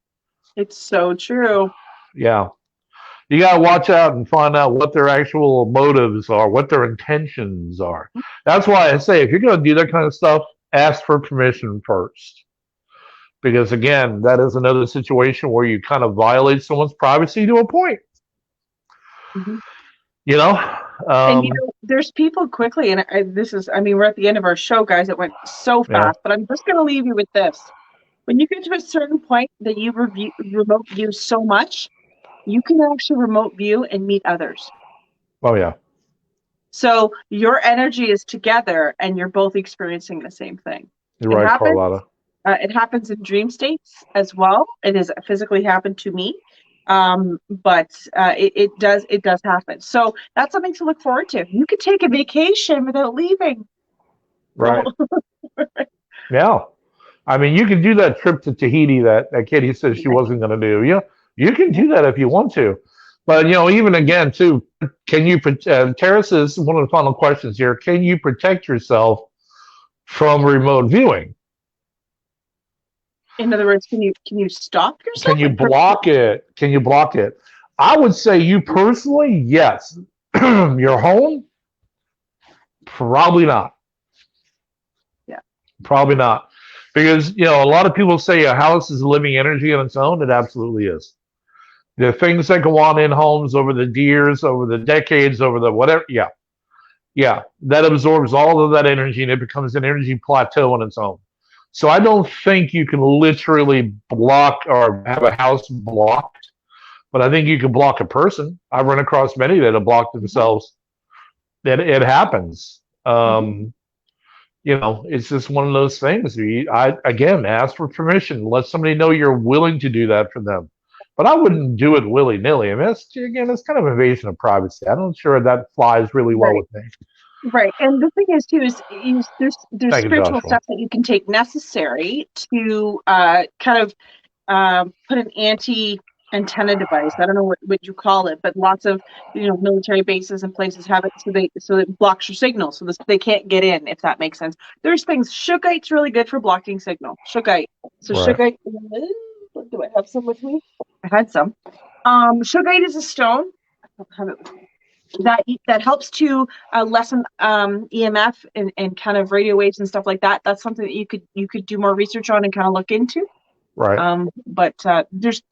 It's so true. Yeah. You got to watch out and find out what their actual motives are, what their intentions are. That's why I say if you're going to do that kind of stuff, ask for permission first. because again, that is another situation where you kind of violate someone's privacy to a point. Mhm. You know, And there's people quickly, and we're at the end of our show, guys. It went so yeah, fast, but I'm just going to leave you with this. When you get to a certain point that you remote view so much, you can actually remote view and meet others. oh yeah, So your energy is together, and you're both experiencing the same thing. you're It right, happens. Carlotta. It happens in dream states as well. It has physically happened to me, but it does happen. So that's something to look forward to. You could take a vacation without leaving. Right. Yeah. I mean, you can do that trip to Tahiti that Katie said she wasn't going to do. You can do that if you want to. But, even again, too, can you, Tara says, one of the final questions here, can you protect yourself from remote viewing? In other words, can you stop yourself? Can you block it? Can you block it? I would say you personally, yes. Your home, probably not. Yeah. Probably not. Because, a lot of people say a house is a living energy on its own. It absolutely is. The things that go on in homes over the years, over the decades, over the whatever, yeah. Yeah, that absorbs all of that energy and it becomes an energy plateau on its own. So I don't think you can literally block or have a house blocked, but I think you can block a person. I've run across many that have blocked themselves. It happens. It's just one of those things. I again ask for permission. Let somebody know you're willing to do that for them. But I wouldn't do it willy nilly. I mean, it's kind of invasion of privacy. I'm not sure that flies really well with me. Right, and the thing is too is there's spiritual Joshua. steps that you can take necessary to kind of put an anti-antenna device. I don't know what you call it, but lots of military bases and places have it so it blocks your signal, so they can't get in. If that makes sense. There's things. Shugite's really good for blocking signal. Shugite. So right. Shugite. Do I have some with me? I had some. Shugite is a stone. I don't have it with me. That helps to lessen EMF and kind of radio waves and stuff like that. That's something that you could do more research on and kind of look into. Right. But there's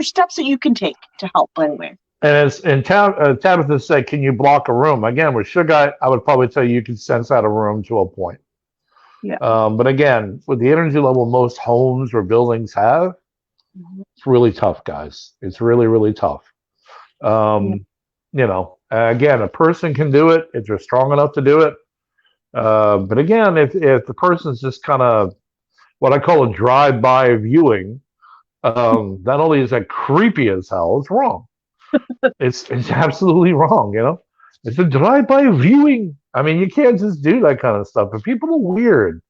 steps that you can take to help. By the way. And Tabitha said, "Can you block a room?" Again, with Shugite, I would probably tell you can sense out a room to a point. Yeah. But again, with the energy level most homes or buildings have, it's really tough, guys. It's really, really tough. Again, a person can do it if they're strong enough to do it. But again, if the person's just kind of what I call a drive-by viewing, not only is that creepy as hell, it's wrong. It's absolutely wrong, It's a drive-by viewing. I mean, you can't just do that kind of stuff. But people are weird.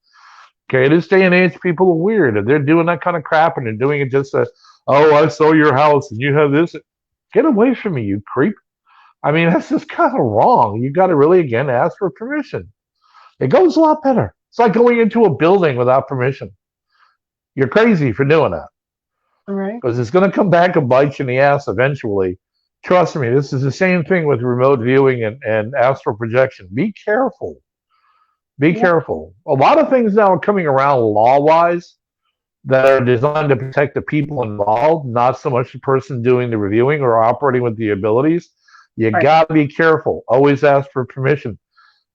Okay, this day and age, people are weird. If they're doing that kind of crap and they're doing it just I saw your house and you have this. Get away from me, you creep. I mean, that's just kind of wrong. You got to really, again, ask for permission. It goes a lot better. It's like going into a building without permission. You're crazy for doing that. All right. Because it's going to come back and bite you in the ass eventually. Trust me, this is the same thing with remote viewing and astral projection. Be careful. Be careful. A lot of things now are coming around law-wise that are designed to protect the people involved, not so much the person doing the reviewing or operating with the abilities. You got to be careful. Always ask for permission.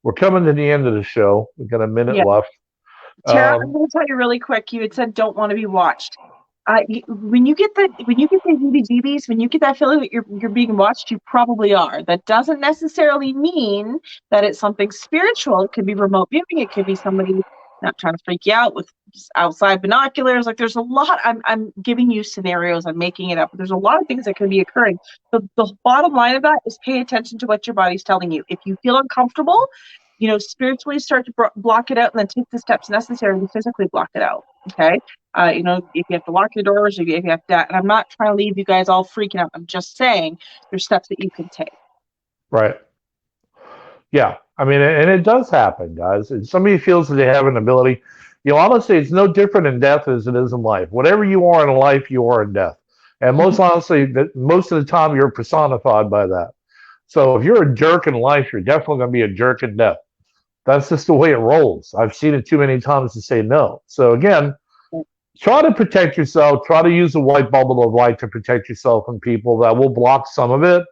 We're coming to the end of the show. We've got a minute left. Tara, I'm going to tell you really quick. You had said don't want to be watched. When you get the heebie-jeebies, when you get that feeling that you're being watched, you probably are. That doesn't necessarily mean that it's something spiritual. It could be remote viewing. It could be somebody not trying to freak you out with outside binoculars. Like there's a lot. I'm giving you scenarios. I'm making it up. There's a lot of things that could be occurring. The bottom line of that is pay attention to what your body's telling you. If you feel uncomfortable, spiritually start to block it out, and then take the steps necessary to physically block it out. Okay. If you have to lock your doors, if you have to, and I'm not trying to leave you guys all freaking out. I'm just saying there's steps that you can take. Right. Yeah. I mean, and it does happen, guys. If somebody feels that they have an ability, honestly, it's no different in death as it is in life. Whatever you are in life, you are in death. And most honestly, most of the time, you're personified by that. So if you're a jerk in life, you're definitely going to be a jerk in death. That's just the way it rolls. I've seen it too many times to say no. So again, try to protect yourself. Try to use a white bubble of light to protect yourself from people that will block some of it.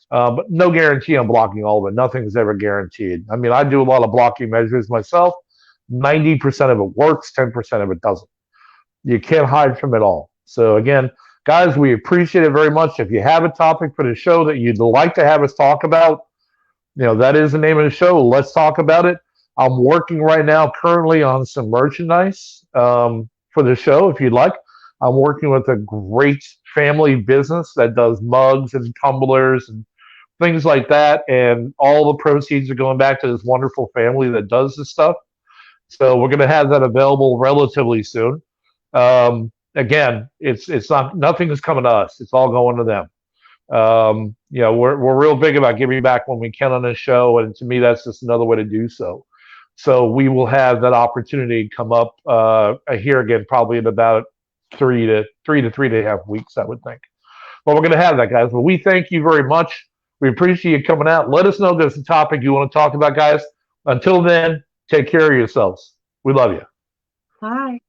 But no guarantee on blocking all of it. Nothing's ever guaranteed. I mean, I do a lot of blocking measures myself. 90% of it works, 10% of it doesn't. You can't hide from it all. So, again, guys, we appreciate it very much. If you have a topic for the show that you'd like to have us talk about, that is the name of the show. Let's talk about it. I'm working right now currently on some merchandise for the show, if you'd like. I'm working with a great family business that does mugs and tumblers and things like that. And all the proceeds are going back to this wonderful family that does this stuff. So we're going to have that available relatively soon. Again, it's not, nothing is coming to us. It's all going to them. We're real big about giving back when we can on this show. And to me, that's just another way to do so. So we will have that opportunity come up here again, probably in about 3 to 3.5 weeks, I would think. But we're going to have that, guys. But we thank you very much. We appreciate you coming out. Let us know if there's a topic you want to talk about, guys. Until then, take care of yourselves. We love you. Bye.